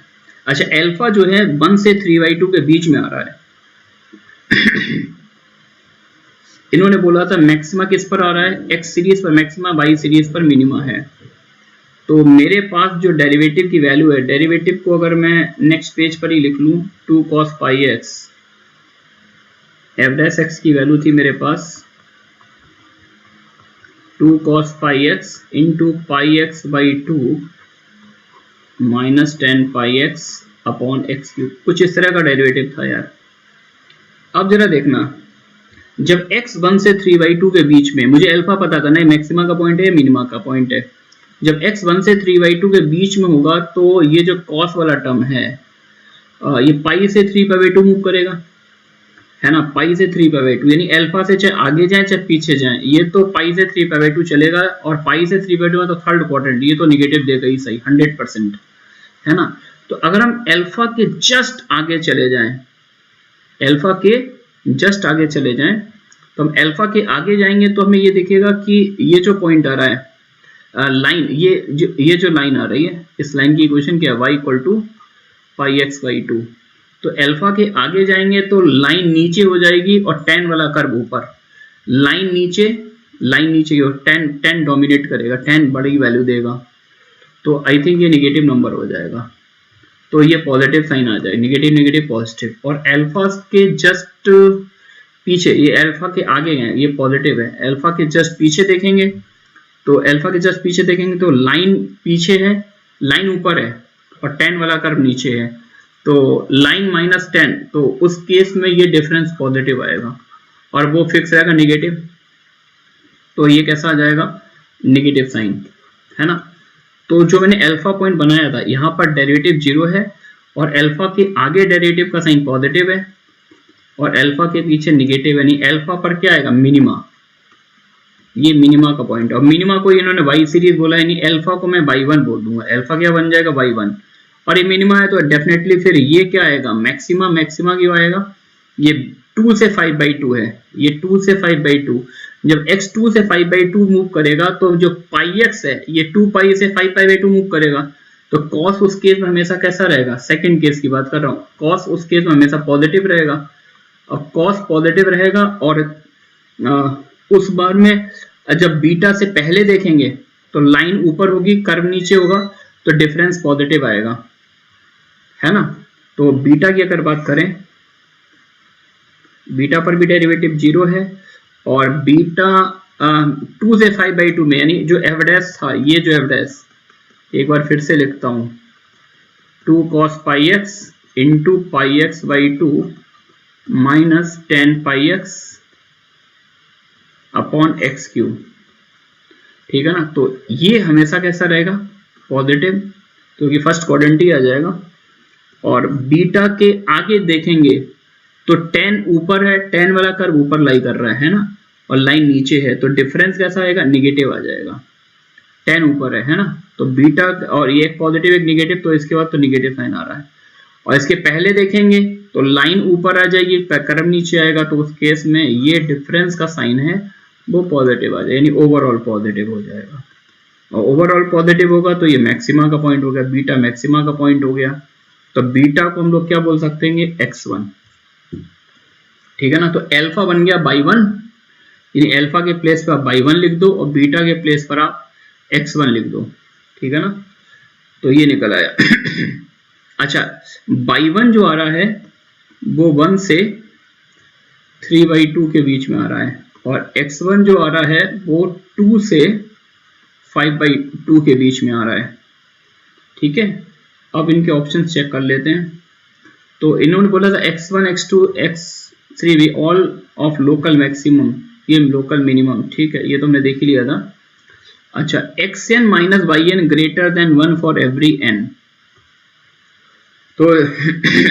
अच्छा अल्फा जो है 1 से 3/2 के बीच में आ रहा है। इन्होंने बोला था मैक्सिमा किस पर आ रहा है, x सीरीज पर मैक्सिमा, y सीरीज पर मिनिमा है। तो मेरे पास जो डेरिवेटिव की वैल्यू है, डेरिवेटिव को अगर मैं नेक्स्ट पेज पर ही लिख लूं, 2 cos पाई एक्स, एफ डैश एक्स की वैल्यू थी मेरे पास 2 cos pi x into pi x by 2 minus 10 pi x upon x cube, कुछ इस तरह का डेरिवेटिव था यार। अब जरा देखना, जब x 1 से 3/2 के बीच में, मुझे अल्फा पता करना है, मैक्सिमा का पॉइंट है, मिनिमा का पॉइंट है। जब x 1 से 3/2 के बीच में होगा तो ये जो cos वाला टर्म है ये पाई से 3/2 मूव करेगा, है ना, पाई से 3/2, यानी अल्फा से चाहे आगे जाए चाहे पीछे जाए, ये तो पाई से 3/2 चलेगा, और पाई से 3/2 में तो थर्ड क्वाड्रेंट, ये तो निगेटिव देगा ही सही 100%, है ना। तो अगर हम अल्फा के जस्ट आगे चले जाएं, अल्फा के जस्ट आगे चले जाएं, तो हम अल्फा के आगे जाएंगे तो हमें ये दिखेगा कि ये जो पॉइंट आ रहा है, लाइन, ये जो लाइन आ रही है, इस लाइन की इक्वेशन क्या है, y equal to pi x by 2। तो अल्फा के आगे जाएंगे तो लाइन नीचे हो जाएगी और tan वाला कर्व ऊपर, लाइन नीचे की ओर, tan डोमिनेट करेगा, tan बड़ी वैल्यू देगा, तो आई थिंक ये निगेटिव नंबर हो जाएगा, तो ये पॉजिटिव साइन आ जाएगा, निगेटिव निगेटिव पॉजिटिव। और अल्फा के जस्ट पीछे, ये अल्फा के आगे है, ये पॉजिटिव है, अल्फा के जस्ट पीछे देखेंगे, तो अल्फा के जस्ट पीछे देखेंगे तो लाइन पीछे है, लाइन ऊपर है, और tan वाला कर्व नीचे है, तो लाइन माइनस 10, तो उस केस में ये डिफरेंस पॉजिटिव आएगा और वो फिक्स रहेगा निगेटिव, तो ये कैसा आ जाएगा, निगेटिव साइन, है ना। तो जो मैंने अल्फा पॉइंट बनाया था, यहाँ पर डेरिवेटिव 0 है, और अल्फा के आगे डेरिवेटिव का साइन पॉजिटिव है, और अल्फा के पीछे निगेटिव, यानी अल्फा पर क्या आएगा, मिनिमा, ये मिनिमा का पॉइंट है। और मिनिमा को इन्होंने y सीरीज बोला है, यानी अल्फा को मैं y1 बोल दूंगा, अल्फा क्या बन जाएगा, y1, और ये मिनिमा है तो डेफिनेटली फिर ये क्या आएगा, मैक्सिमा, मैक्सिमा क्यों आएगा, ये 2 से 5/2 है, ये 2 से 5/2, जब x 2 से 5/2 मूव करेगा तो जो पाई x है ये 2 पाई से 5/2 मूव करेगा, तो cos उस केस में हमेशा कैसा रहेगा, सेकंड केस की बात कर रहा हूँ, cos उस केस में हमेशा पॉजिटिव रहेगा, और cos पॉजिटिव रहेगा, और उस बार में जब बीटा से पहले देखेंगे तो लाइन ऊपर होगी, कर्व नीचे होगा, तो डिफरेंस पॉजिटिव आएगा, है ना। तो बीटा की अगर बात करें, बीटा पर भी डेरिवेटिव 0 है, और बीटा 2 से 5/2 में, यानी जो एफ डैश था, ये जो एफ डैश, एक बार फिर से लिखता हूं, 2 cos pi x into pi x by 2 minus 10 pi x upon x cube, ठीक है ना। तो ये हमेशा कैसा रहेगा, पॉजिटिव, क्योंकि फर्स्ट क्वाड्रेंट ही आ जाएगा, और बीटा के आगे देखेंगे तो tan ऊपर है, tan वाला कर्व ऊपर लाई कर रहा है ना, और लाइन नीचे है, तो डिफरेंस कैसा आएगा, निगेटिव आ जाएगा, tan ऊपर है ना, तो बीटा, और ये एक पॉजिटिव एक निगेटिव, तो इसके बाद तो निगेटिव साइन आ रहा है, और इसके पहले देखेंगे तो लाइन ऊपर आ जाएगी, कर्व नीचे आएगा, तो उस केस में ये डिफरेंस का साइन है वो पॉजिटिव आ जाएगा, यानी ओवरऑल पॉजिटिव हो जाएगा, और ओवरऑल पॉजिटिव होगा तो ये मैक्सिमा का पॉइंट हो गया, बीटा मैक्सिमा का पॉइंट हो गया, तो बीटा को हम लोग क्या बोल सकते हैं, x1, ठीक है ना। तो अल्फा बन गया y1, यानी अल्फा के प्लेस पर आप y1 लिख दो, और बीटा के प्लेस पर आप x1 लिख दो, ठीक है ना। तो ये निकल आया। अच्छा, y1 जो आ रहा है वो 1 से 3/2 के बीच में आ रहा है, और x1 जो आ रहा है वो 2 से 5/2 के बीच में आ रहा है। ठीक है, अब इनके ऑप्शन चेक कर लेते हैं। तो इन्होंने बोला था x1 x2 x3 भी ऑल ऑफ लोकल मैक्सिमम, ये लोकल मिनिमम। ठीक है, ये तो हमने देख ही लिया था। अच्छा, xn minus yn greater than 1 for every n, तो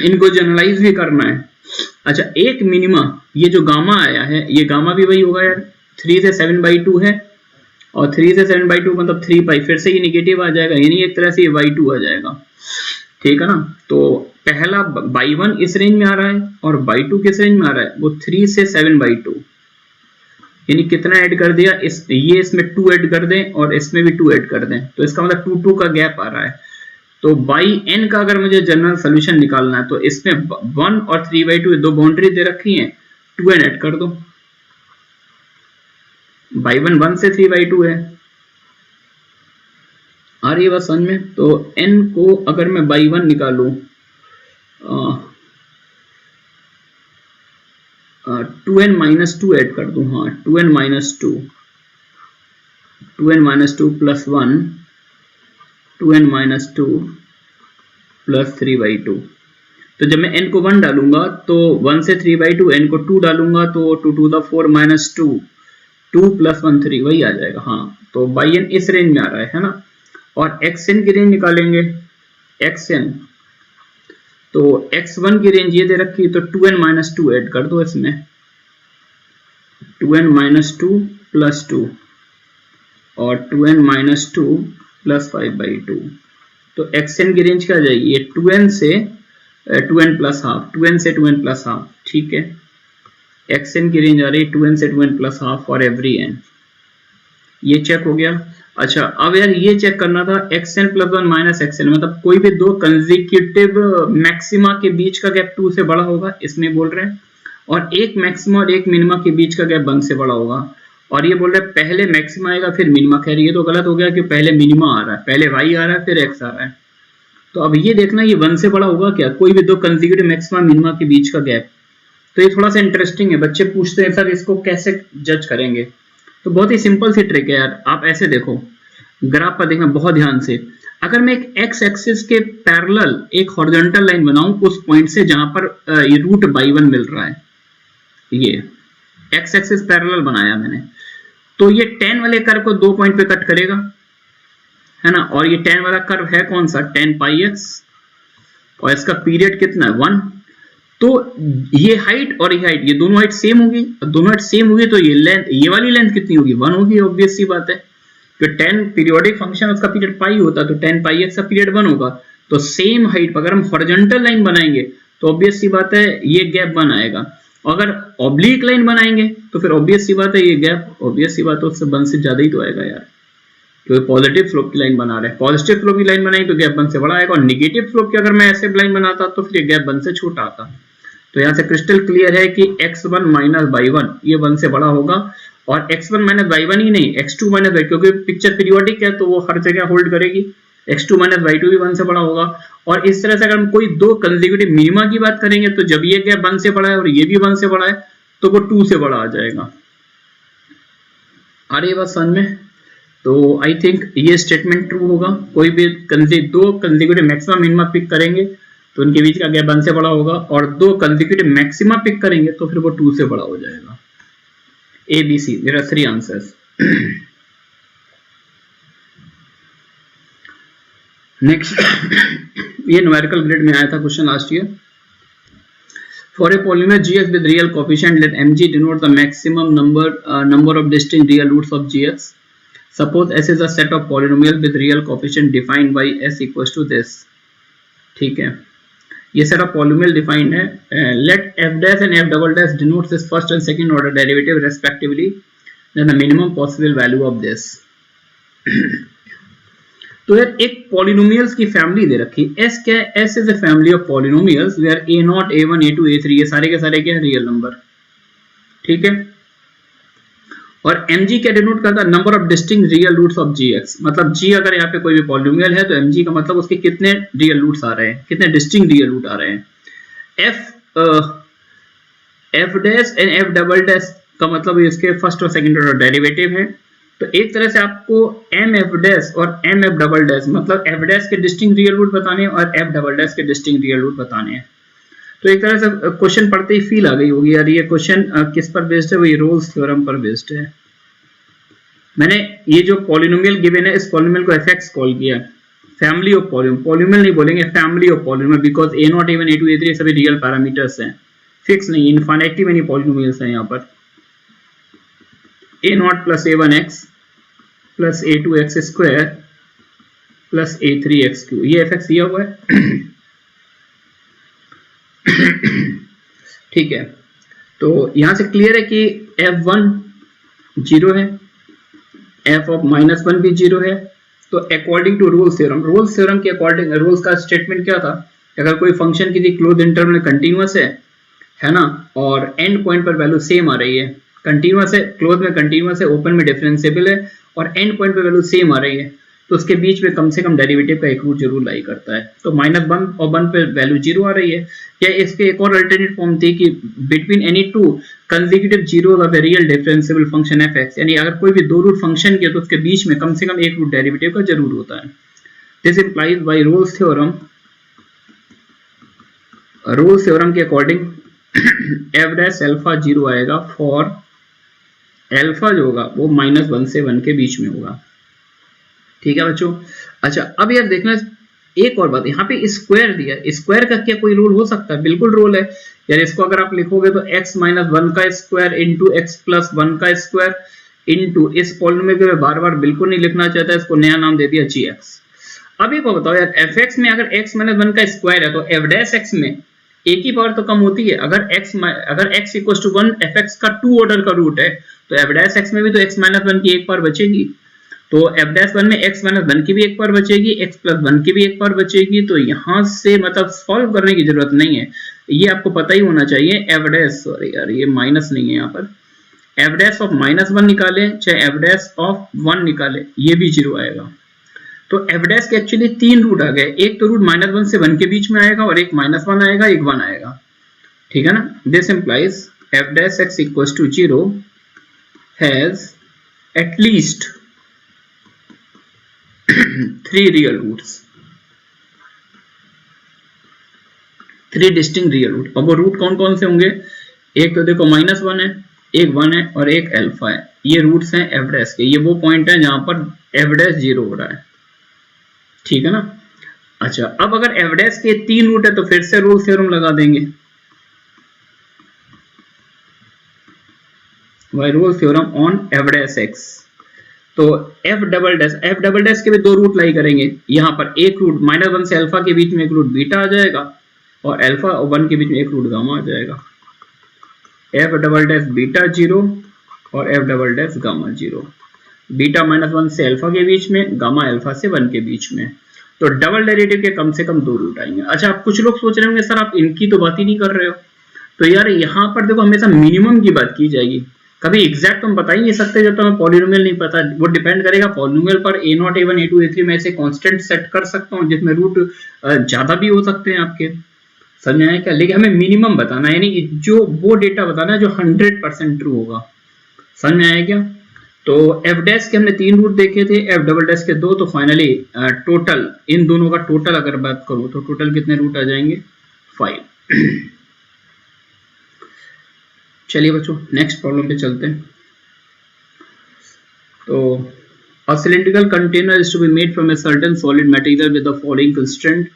इनको जनरलाइज भी करना है। अच्छा, एक मिनिमा, ये जो गामा आया है, ये गामा भी वही होगा यार, 3 से 7/2 है, और 3 से 7/2 मतलब 3 पाई, फिर से ये निगेटिव आ जाएगा, यानी एक तरह से ये y2 आ जाएगा। ठीक है ना, तो पहला y1 इस रेंज में आ रहा है और y2 किस रेंज में आ रहा है, वो 3 से 7/2, यानी कितना ऐड कर दिया, ये इसमें 2 ऐड कर दें और इसमें भी 2 ऐड कर दें, तो इसका मतलब 2 का गैप आ रहा है। तो बाई n का अगर मुझे जनरल सोल्यूशन निकालना है, तो इसमें 1 और 3/2 दो बाउंड्री दे रखी है, 2n ऐड कर दो। बाई 1 से 3/2 है, आ रही है बात समझ में। तो n को अगर मैं बाई 1 निकालू, 2n माइनस 2 ऐड कर दूं, हाँ 2n minus 2 plus 1, 2n minus 2 plus 3/2। तो जब मैं n को 1 डालूंगा तो 1 से 3/2, n को 2 डालूंगा तो 2 to the 4 माइनस 2, 2 प्लस 1 3, वही आ जाएगा। हाँ, तो बाई n इस रेंज में आ रहा है ना। और xn की रेंज निकालेंगे, xn तो x1 की रेंज ये दे रखी है, तो 2n माइनस 2 ऐड कर दो इसमें, 2n माइनस 2 प्लस 2 और 2n माइनस 2 प्लस 5/2। तो xn की रेंज क्या आ जाएगी, ये 2n से 2n प्लस हाफ, 2n से 2n प्लस हाफ। ठीक है, xn की रेंज आ रही है 2n से 2n plus half for every n। ये चेक हो गया। अच्छा, अब यार ये चेक करना था xn प्लस 1 माइनस xn, मतलब कोई भी दो कंसेक्यूटिव मैक्सिमा के बीच का गैप 2 से बड़ा होगा, इसमें बोल रहे हैं, और एक मैक्सिमा और एक मिनिमा के बीच का गैप 1 से बड़ा होगा। और ये बोल रहे हैं पहले मैक्सिमा आएगा फिर मिनिमा। खैर ये तो गलत हो गया कि पहले मिनिमा आ रहा है, पहले y आ रहा है फिर x आ रहा है। तो अब ये देखना ये 1 से बड़ा होगा क्या, कोई भी दो कंसेक्यूटिव मैक्सिमा मिनिमा के बीच का गैप। तो ये थोड़ा सा इंटरेस्टिंग है, बच्चे पूछते हैं सर इसको कैसे जज करेंगे। तो बहुत ही सिंपल सी ट्रिक है यार, आप ऐसे देखो, ग्राफ पर देखना बहुत ध्यान से। अगर मैं एक x एक्सिस के पैरेलल एक हॉरिजॉन्टल लाइन बनाऊं उस पॉइंट से जहां पर ये रूट बाई 1 मिल रहा है, ये x एक्सिस पैरेलल बनाया मैंने, तो ये tan वाले कर्व को 2 पॉइंट पे कट करेगा, है ना। और ये tan वाला कर्व है कौन सा, tan पाई x, और इसका पीरियड कितना है 1। तो ये हाइट और ये हाइट, ये दोनों हाइट सेम होगी, दोनों हाइट सेम होगी, तो ये लेंथ, ये वाली लेंथ कितनी होगी 1 होगी, ऑब्वियस सी बात है। तो tan पीरियोडिक फंक्शन उसका पीरियड पाई होता है, तो tan पाई x का पीरियड 1 होगा। तो सेम हाइट पर अगर हम हॉरिजॉन्टल लाइन बनाएंगे तो ऑब्वियस सी बात है ये गैप 1 आएगा। अगर ऑब्लिक लाइन बनाएंगे तो फिर ऑब्वियस सी बात है ये गैप, ऑब्वियस सी बात है उससे 1 से ज्यादा ही तो आएगा यार, क्योंकि पॉजिटिव स्लोप की लाइन बना रहे हैं। पॉजिटिव स्लोप की लाइन बनाएंगे तो गैप 1 से बड़ा आएगा, और निगेटिव स्लोप की अगर मैं ऐसे लाइन बनाता तो फिर ये गैप 1 से छोटा आता। तो यहाँ से क्रिस्टल क्लियर है कि x1 माइनस y1 ये 1 से बड़ा होगा, और x1 माइनस y1 ही नहीं, x2 माइनस y, क्योंकि पिक्चर पीरियोडिक है तो वो हर जगह होल्ड करेगी, x2 माइनस y2 भी 1 से बड़ा होगा। और इस तरह से अगर हम कोई दो कंसेक्यूटिव मिनिमा की बात करेंगे तो जब ये गैप 1 से बड़ा है और ये भी 1 से बड़ा है तो वो 2 से बड़ा आ जाएगा। आ रही है बात समझ में। तो आई थिंक ये स्टेटमेंट ट्रू होगा, कोई भी दो कंसेक्यूटिव मैक्सिमा मिनिमा पिक करेंगे तो उनके बीच का गैप 1 से बड़ा होगा, और दो कंसेक्यूटिव मैक्सिमा पिक करेंगे तो फिर वो 2 से बड़ा हो जाएगा। A, B, C, there are 3 answers. Next, ये न्यूमेरिकल ग्रिड में आया था question last year. For a polynomial gx with real coefficient, let mg denote the maximum number of distinct real roots of gx. Suppose S is a set of polynomial with real coefficient defined by s equals to this. ठीक है, ये set of polynomial defined है। Let f dash and f double dash denotes this first and second order derivative respectively, then the minimum possible value of this. तो यार एक polynomials की family दे रखी है, S क्या है, S is a family of polynomials where a0 a1 a2 a3 ये सारे के सारे क्या है रियल नंबर। ठीक है, और mg क्या डिनोट करता है, number of distinct real roots of gx, मतलब g अगर यहाँ पे कोई भी पॉलिनोमियल है तो mg का मतलब उसके कितने रियल रूट्स आ रहे हैं, कितने डिस्टिंक्ट रियल रूट आ रहे हैं। f dash and f double dash का मतलब इसके फर्स्ट और सेकंड ऑर्डर डेरिवेटिव है। तो एक तरह से आपको एम एफ डैश और एम एफ डबल डैश मतलब एफ डैश के डिस्टिंक्ट रियल रूट बताने हैं और एफ डबल डैश के डिस्टिंक्ट रियल रूट बताने हैं। तो एक तरह से क्वेश्चन पढ़ते ही फील आ गई होगी यार ये क्वेश्चन किस पर बेस्ड है, वही रोल्स थ्योरम पर बेस्ड है। मैंने ये जो पॉलिनोमियल गिवन है इस पॉलिनोमियल को एफएक्स कॉल किया, फैमिली ऑफ पॉलिनोमियल नहीं बोलेंगे, family of polynomial, because A not even a2 a3 सभी रियल पैरामीटर्स हैं, फिक्स नहीं, इनफाइनाइटली मेनी पॉलिनोमियल्स हैं यहाँ पर। a not plus a1x plus a2x square plus a3x Q, ये एफएक्स दिया हुआ है। ठीक है, तो यहां से क्लियर है कि f1 0 है, f ऑफ -1 भी 0 है। तो अकॉर्डिंग टू रोल्स थ्योरम के अकॉर्डिंग रोल्स का स्टेटमेंट क्या था, अगर कोई फंक्शन किसी क्लोज इंटरवल में कंटिन्यूअस है ना, और एंड पॉइंट पर वैल्यू सेम आ रही है, कंटिन्यूअस है, क्लोज में कंटिन्यूअस है, ओपन में डिफरेंशिएबल है और एंड पॉइंट पर वैल्यू सेम आ रही है, तो उसके बीच में कम से कम डेरिवेटिव का एक रूट जरूर लाई करता है। तो -1 और 1 पे वैल्यू 0 आ रही है, या इसके एक और अल्टरनेट फॉर्म थी कि between any to consecutive zeros of a real differentiable function f(x), यानी अगर कोई भी दो रूट फंक्शन के तो उसके बीच में कम से कम एक रूट डेरिवेटिव का जरूर होता है। This implies by Rolle's theorem के अकॉर्डिंग f डैश अल्फा 0 आएगा फॉर अल्फा जो होगा वो -1 से 1 के बीच में होगा। ठीक है बच्चों। अच्छा अब यार देखना एक और बात, यहाँ पे स्क्वायर दिया है, स्क्वायर का क्या कोई रूल हो सकता है? बिल्कुल रूल है यार, इसको अगर आप लिखोगे तो x - 1 का स्क्वायर इंटू x + 1 का स्क्वायर इंटू इस पॉलिनोमियल को मैं बार बार बिल्कुल नहीं लिखना चाहता, इसको नया नाम दे दिया gx। अब ये बताओ यार fx में अगर x - 1 का स्क्वायर है तो f डैश x में एक ही पावर तो कम होती है। अगर x = 1 fx का 2 ऑर्डर का रूट है तो f डैश x में भी तो x - 1 की एक पावर बचेगी, तो f डैश 1 में x - 1 की भी एक पावर बचेगी, x + 1 की भी एक पावर बचेगी। तो यहां से मतलब सॉल्व करने की जरूरत नहीं है, ये आपको पता ही होना चाहिए। f डैश, सॉरी यार ये माइनस नहीं है यहाँ पर, f डैश ऑफ -1 निकाले चाहे f डैश ऑफ 1 निकाले ये भी 0 आएगा। तो f डैश के एक्चुअली 3 रूट आ गए, एक तो रूट -1 से 1 के बीच में आएगा और एक -1 आएगा, एक 1 आएगा। ठीक है ना, this implies f dash x = 0 has at least 3 real roots, 3 distinct real root. अब वो रूट कौन कौन से होंगे, एक तो देखो -1 है, एक 1 है और एक अल्फा है, ये रूट्स हैं f डैश के। ये वो पॉइंट है जहां पर f डैश 0 हो रहा है। ठीक है ना। अच्छा अब अगर f डैश के 3 रूट है तो फिर से रोल्स थ्योरम लगा देंगे, by Rolle's theorem on f dash x। तो f डबल डैश के भी 2 रूट लाई करेंगे, यहाँ पर एक रूट -1 से अल्फा के बीच में एक रूट बीटा आ जाएगा और अल्फा और 1 के बीच में एक रूट गामा आ जाएगा। f डबल डैश बीटा 0 और f double dash gamma 0, beta -1 से अल्फा के बीच में, गामा अल्फा से 1 के बीच में। तो डबल डेरिवेटिव के कम से कम 2 रूट आएंगे। अच्छा आप कुछ लोग सोच रहे होंगे सर आप इनकी तो बात ही नहीं कर रहे हो, तो यार यहाँ पर देखो हमेशा मिनिमम की बात की जाएगी, कभी एग्जैक्ट हम बता ही नहीं सकते जब तक हमें पॉलिनोमियल नहीं पता। वो डिपेंड करेगा पॉलिनोमियल पर, a0 a1 a2 a3 में ऐसे कांस्टेंट सेट कर सकता हूँ जिसमें रूट ज्यादा भी हो सकते हैं आपके, समझ में आया क्या? लेकिन हमें मिनिमम बताना है, यानी जो वो डेटा बताना है जो 100% ट्रू होगा, समझ में आया क्या? तो f डैश के हमने 3 रूट देखे थे, f डबल डैश के 2, तो फाइनली टोटल इन दोनों का टोटल अगर बात करूं तो टोटल कितने रूट आ जाएंगे, 5। चलिए बच्चों नेक्स्ट प्रॉब्लम पे चलते हैं। तो a cylindrical container is to be made from a certain solid material with the following constraint.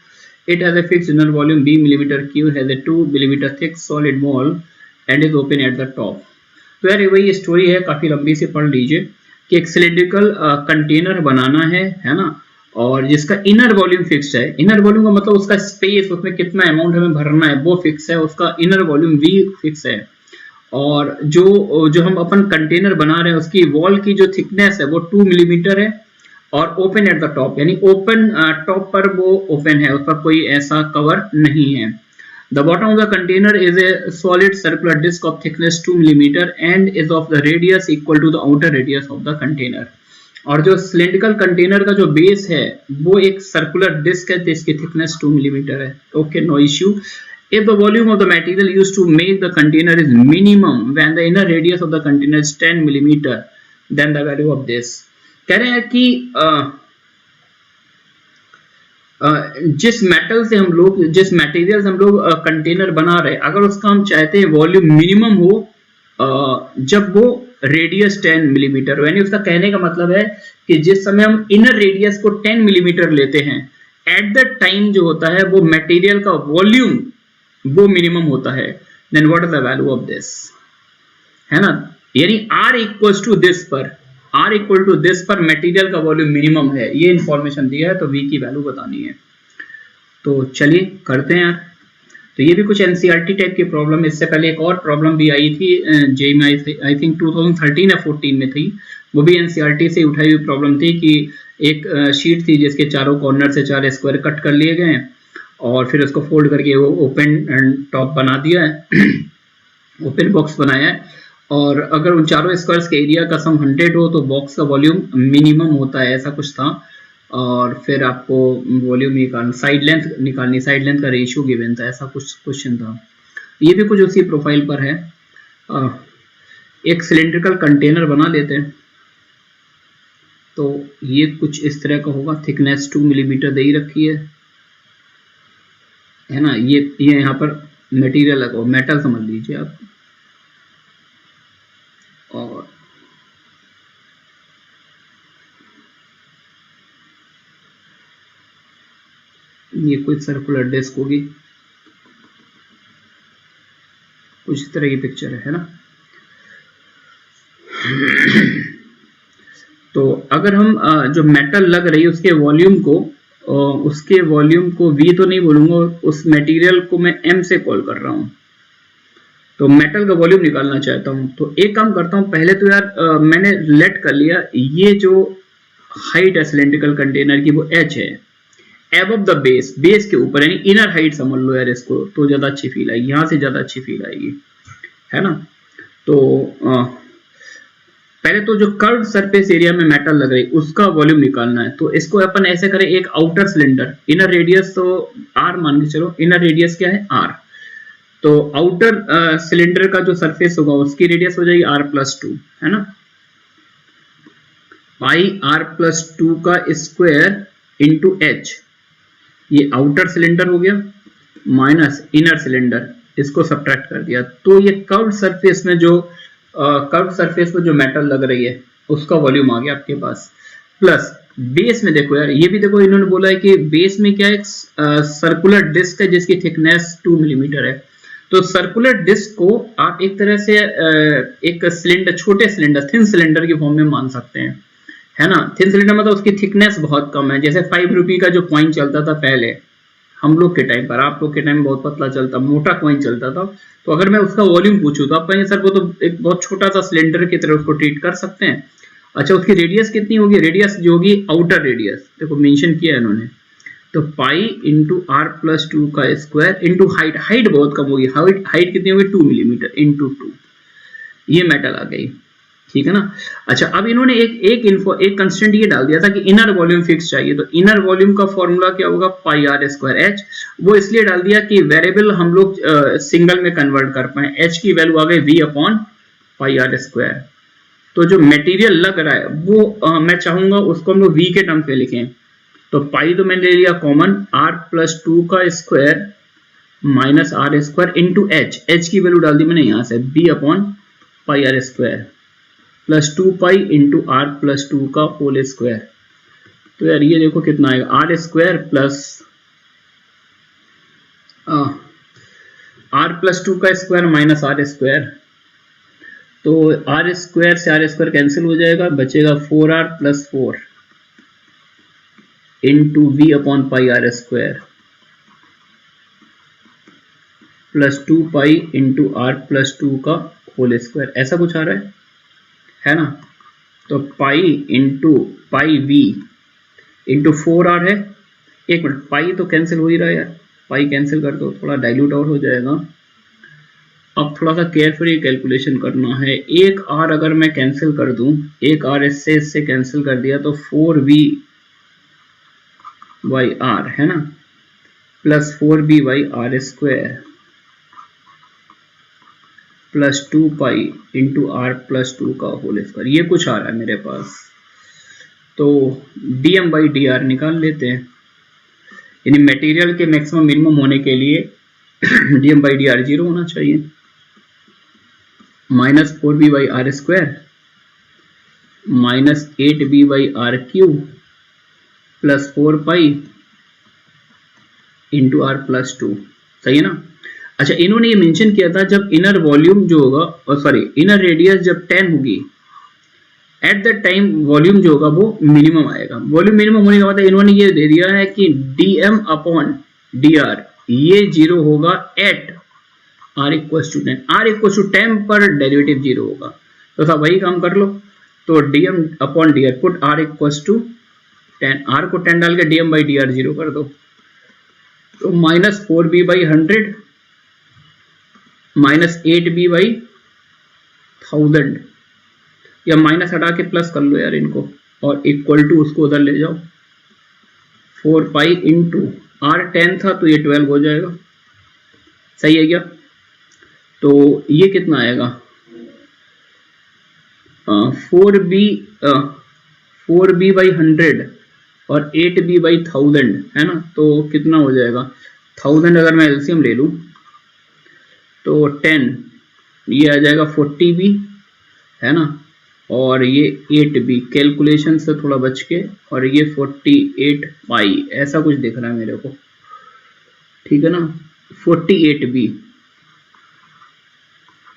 It has a fixed inner volume b mm3, has a 2 mm thick solid wall and is open at the top. तो यार वही story है, काफी लंबी से पढ़ लीजिए कि एक सिलिंड्रिकल कंटेनर बनाना है ना, और जिसका इनर वॉल्यूम फिक्स्ड है। इनर वॉल्यूम का मतलब उसका स्पेस, उसमें कितना अमाउंट हमें भरना है वो फिक्स है, उसका इनर वॉल्यूम v फिक्स है। और जो हम अपन कंटेनर बना रहे हैं उसकी वॉल की जो थिकनेस है वो 2 मिलीमीटर है और ओपन एट द टॉप, यानी ओपन टॉप पर वो ओपन है, उस पर कोई ऐसा कवर नहीं है। The bottom of the container is a solid circular disc of thickness 2 mm and is of the radius equal to the outer radius of the container. और जो सिलेंड्रिकल कंटेनर का जो बेस है वो एक सर्कुलर डिस्क है जिसकी thickness 2 millimetre है. Okay, no issue. If the volume of the material used to make the container is minimum when the inner radius of the container is 10 mm, then the value of this. कह रहे हैं कि जिस metal से हम लोग, जिस material से हम लोग कंटेनर बना रहे, अगर उसका हम चाहते हैं वॉल्यूम मिनिमम हो जब वो रेडियस 10 मिलीमीटर, यानी उसका कहने का मतलब है कि जिस समय हम इनर रेडियस को 10 मिलीमीटर लेते हैं, एट द टाइम जो होता है वो मटेरियल का वॉल्यूम वो मिनिमम होता है. Then what is the value of this, है ना. यानी R इक्वल्स टू दिस पर, R इक्वल टू दिस पर मटेरियल का वॉल्यूम मिनिमम है, ये इंफॉर्मेशन दिया है, तो V की वैल्यू बतानी है. तो चलिए करते हैं यार. तो ये भी कुछ एनसीईआरटी टाइप की प्रॉब्लम. इससे पहले एक और प्रॉब्लम भी आई थी जेई में, आई थिंक 2013 या 14 में थी. वो भी एनसीईआरटी से उठाई हुई प्रॉब्लम थी कि एक शीट थी जिसके चारों कॉर्नर से 4 स्क्वायर कट कर लिए गए और फिर उसको फोल्ड करके वो ओपन टॉप बना दिया है, ओपन बॉक्स बनाया है. और अगर उन चारों स्क्वायर्स के एरिया का सम 100 हो तो बॉक्स का वॉल्यूम मिनिमम होता है, ऐसा कुछ था. और फिर आपको वॉल्यूम निकालना, साइड लेंथ निकालनी, साइड लेंथ का रेशियो गिवन था, ऐसा कुछ क्वेश्चन था. ये भी कुछ उसी प्रोफाइल पर है. एक सिलेंड्रिकल कंटेनर बना लेते हैं. तो ये कुछ इस तरह का होगा, थिकनेस 2 मिलीमीटर दे ही रखी है ना. ये यहाँ पर मटेरियल लगा, मेटल समझ लीजिए आप. और ये कुछ सर्कुलर डिस्क होगी, कुछ इस तरह की पिक्चर है ना. तो अगर हम जो मेटल लग रही है उसके वॉल्यूम को V तो नहीं बोलूंगा, उस मटेरियल को मैं M से कॉल कर रहा हूं. तो मेटल का वॉल्यूम निकालना चाहता हूं. तो एक काम करता हूं, पहले तो यार मैंने लेट कर लिया ये जो हाइट है सिलेंड्रिकल कंटेनर की वो h है, एबव द बेस, बेस के ऊपर, यानी इनर हाइट समझ लो यार इसको, तो ज्यादा अच्छी फील आएगी, यहां से ज्यादा अच्छी फील आएगी, है ना. तो पहले तो जो कर्व सरफेस एरिया में मेटल लग रही उसका वॉल्यूम निकालना है. तो इसको अपन ऐसे करें, एक आउटर सिलेंडर, इनर रेडियस तो r मान के चलो, इनर रेडियस क्या है r. तो आउटर सिलेंडर का जो सरफेस होगा उसकी रेडियस हो जाएगी r+2, है ना. पाई r+2 का स्क्वायर इंटू h, ये आउटर सिलेंडर हो गया, माइनस इनर सिलेंडर, इसको सब्ट्रैक्ट कर दिया. तो ये कर्व सरफेस में जो मेटल लग रही है उसका वॉल्यूम आ गया आपके पास. प्लस बेस में देखो यार, ये भी देखो इन्होंने बोला है कि बेस में क्या है, सर्कुलर डिस्क है जिसकी थिकनेस 2 मिलीमीटर है. तो सर्कुलर डिस्क को आप एक तरह से एक सिलेंडर, छोटे सिलेंडर, थिन सिलेंडर की फॉर्म में मान सकते हैं, है ना. थिन सिलेंडर मतलब उसकी थिकनेस बहुत कम है. जैसे 5 रुपये का जो कॉइन चलता था पहले हम लोग के टाइम पर, आप लोग के टाइम में बहुत पतला चलता, मोटा कॉइन चलता था. तो अगर मैं उसका वॉल्यूम पूछूं तो आप कहेंगे सर वो तो एक बहुत छोटा सा सिलेंडर की तरह उसको ट्रीट कर सकते हैं. अच्छा, उसकी रेडियस कितनी होगी, रेडियस जो होगी आउटर रेडियस, देखो मेंशन किया है इन्होंने. तो पाई इंटू r+2 का स्क्वायर इंटू हाइट, हाइट बहुत कम होगी, हाइट कितनी होगी 2 मिलीमीटर इंटू 2, ये मेटल आ गई, ठीक है ना. अच्छा, अब इन्होंने एक कंस्टेंट ये डाल दिया था कि इनर वॉल्यूम फिक्स चाहिए. तो इनर वॉल्यूम का फॉर्मूला क्या होगा, पाई r² h. वो इसलिए डाल दिया कि वेरिएबल हम लोग सिंगल में कन्वर्ट कर पाए. h की वैल्यू आ गई V/πr². तो जो मटेरियल लग रहा है वो मैं चाहूंगा उसको हम लोग V के टर्म पे लिखें. तो पाई तो मैंने ले लिया कॉमन, r+2 का square minus r² into h की वैल्यू डाल दी मैंने यहां से V/πr² plus 2 pi into r+2 का होल स्क्वायर. तो यार ये देखो कितना आएगा, r² प्लस r+2 का स्क्वायर माइनस r². तो r² से r² कैंसिल हो जाएगा, बचेगा 4r + 4 into V/πr² plus 2 pi into r+2 का होल स्क्वायर. ऐसा कुछ आ रहा है ना. तो pi into pi V into 4r है. एक मिनट, पाई तो कैंसिल हो ही रहा है यार, पाई कैंसिल कर दो, थोड़ा डाइल्यूट और हो जाएगा। अब थोड़ा सा केयरफुली कैलकुलेशन करना है। एक आर अगर मैं कैंसिल कर दूं, एक आर इससे कैंसिल कर दिया तो 4v बाई आर है ना, plus 4b by R square plus 2 pi into R plus 2 का होल स्क्वायर, ये कुछ आ रहा है मेरे पास। तो dm बाई डी आर निकाल लेते हैं, यानी मटेरियल के मैक्सिमम मिनिमम होने के लिए dm बाई डी आर 0 होना चाहिए। Minus 4b by R square minus 8b by R cube plus 4 pi into R plus 2, सही है ना। अच्छा, इन्होंने ये मेंशन किया था जब इनर वॉल्यूम जो होगा, और सॉरी इनर रेडियस जब 10 होगी, एट द टाइम वॉल्यूम जो होगा वो मिनिमम आएगा। वॉल्यूम मिनिमम होने का मतलब इन्होंने ये दे दिया है कि dm अपॉन डी आर ये 0 होगा at r equal to 10, r equal to 10 पर डेरिवेटिव 0 होगा। तो सब वही काम कर लो, तो dm upon D R put r equal to 10, r को 10 डाल के dm बाई डी आर 0 कर दो, तो minus 4b by 100 minus 8b by 1000, या माइनस हटा के प्लस कर लो यार इनको, और इक्वल टू उसको उधर ले जाओ 4 पाई इंटू r 10 था तो ये 12 हो जाएगा, सही है क्या। तो ये कितना आएगा, 4b बाई 100 और 8b बाई 1000 है ना, तो कितना हो जाएगा 1000 अगर मैं एलसीएम ले लूं तो 10, ये आ जाएगा 40b है ना, और ये 8b कैलकुलेशन से थोड़ा बच के, और ये 48 पाई ऐसा कुछ दिख रहा है मेरे को, ठीक है ना।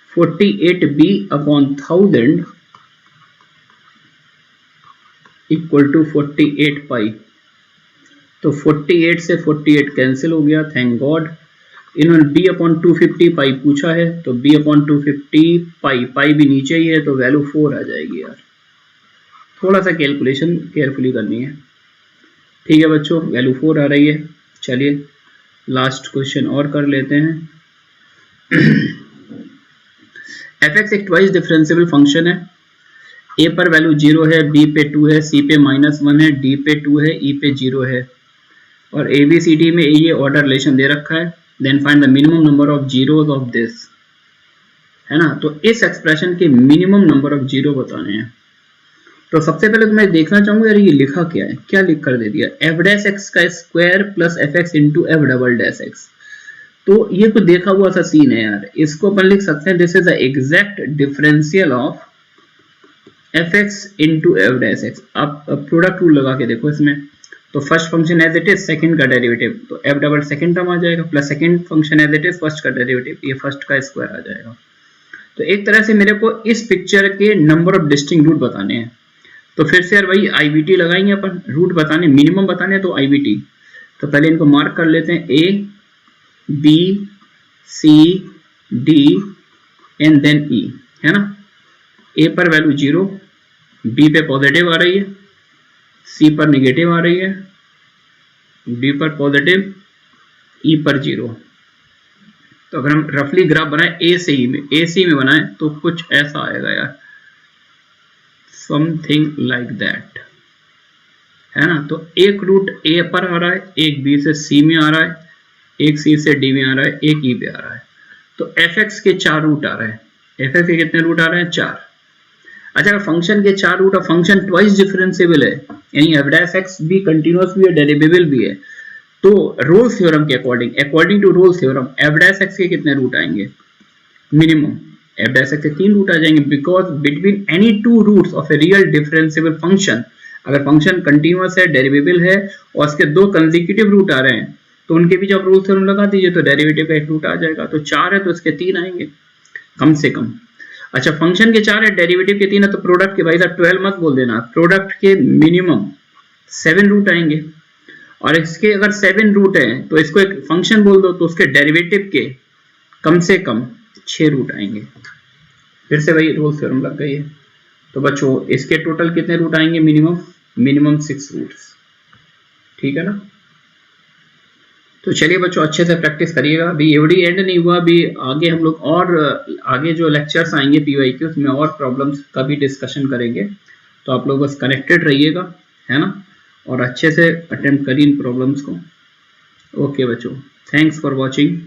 48b अपॉन 1000 इक्वल टू 48 पाई, तो 48 से 48 कैंसिल हो गया, थैंक गॉड। इन्होंने b अपॉन 250 पाई पूछा है, तो b अपॉन 250 पाई, पाई भी नीचे ही है तो वैल्यू 4 आ जाएगी यार, थोड़ा सा कैलकुलेशन केयरफुली करनी है, ठीक है बच्चों, वैल्यू 4 आ रही है। चलिए लास्ट क्वेश्चन और कर लेते हैं। fx एक ट्वाइस डिफरेंशिएबल फंक्शन है, a पर वैल्यू 0 है, b पे 2 है, c पे -1 है, d पे 2 है, e पे 0 है, और ABCD में ये ऑर्डर रिलेशन दे रखा है। Then find the minimum number of zeros of this, है ना, तो इस एक्सप्रेशन के मिनिमम नंबर ऑफ जीरो बताने हैं। तो सबसे पहले तो मैं देखना चाहूंगा यार ये लिखा क्या है, क्या लिख कर दे दिया, f डैश x का square plus fx into f double dash x, तो ये कुछ देखा हुआ सा सीन है यार, इसको अपन लिख सकते हैं this is the exact differential of fx into f dash x। आप प्रोडक्ट रूल लगा के देखो इसमें, तो first function as it is second का डेरिवेटिव, तो f डबल सेकंड टर्म आ जाएगा, plus second function as it is first का डेरिवेटिव, ये फर्स्ट का स्क्वायर आ जाएगा। तो एक तरह से मेरे को इस पिक्चर के नंबर ऑफ डिस्टिंक्ट रूट बताने हैं, तो फिर से यार वही IVT लगाएंगे अपन, रूट बताने मिनिमम बताने तो IVT। तो पहले इनको मार्क कर लेते हैं A B C D and then E, है ना। A पर वैल्यू 0, B पे पॉजिटिव आ रही है, C पर निगेटिव आ रही है, D पर पॉजिटिव, E पर 0। तो अगर हम रफली ग्राफ बनाए AC में बनाए तो कुछ ऐसा आएगा यार, समथिंग लाइक दैट, है ना। तो एक रूट A पर आ रहा है, एक B से C में आ रहा है, एक C से D में आ रहा है, एक E पे आ रहा है, तो fx के 4 रूट आ रहे हैं। fx के कितने रूट आ रहे हैं, 4। अच्छा, अगर फंक्शन के 4 रूट और फंक्शन ट्वाइस डिफरेंशिएबल है, यानी f डैश x भी कंटीन्यूअस भी है, डेरिवेबल भी है, तो रोल्स थ्योरम के according to Rolle's theorem f dash x के कितने रूट आएंगे, मिनिमम f डैश x के 3 रूट आ जाएंगे, because between any two roots of a real differentiable function, अगर फंक्शन कंटीन्यूअस है, डेरिवेबल है और उसके 2 कंसेक्यूटिव रूट आ रहे हैं, तो उनके बीच आप रूल थ्योरम लगा दीजिए तो डेरिवेटिव का 1 रूट आ जाएगा। तो 4 है तो इसके 3 आएंगे कम से कम। अच्छा, फंक्शन के 4 है, डेरिवेटिव के 3 है, तो प्रोडक्ट के भाई साहब 12 मत बोल देना, प्रोडक्ट के मिनिमम 7 रूट आएंगे, और इसके अगर 7 रूट है तो इसको एक फंक्शन बोल दो, तो उसके डेरिवेटिव के कम से कम 6 रूट आएंगे। फिर से भाई रोल्स थ्योरम लग गई है। तो बच्चों इसके टोटल कितने रूट आएंगे, मिनिमम 6 रूट्स, ठीक है ना। तो चलिए बच्चों अच्छे से प्रैक्टिस करिएगा। अभी एवरी एंड नहीं हुआ, अभी आगे हम लोग और आगे जो लेक्चर्स आएंगे PYQ उसमें और प्रॉब्लम्स का भी डिस्कशन करेंगे। तो आप लोग बस कनेक्टेड रहिएगा, है ना, और अच्छे से अटेम्प्ट करिए इन प्रॉब्लम्स को। ओके बच्चों, थैंक्स फॉर वॉचिंग।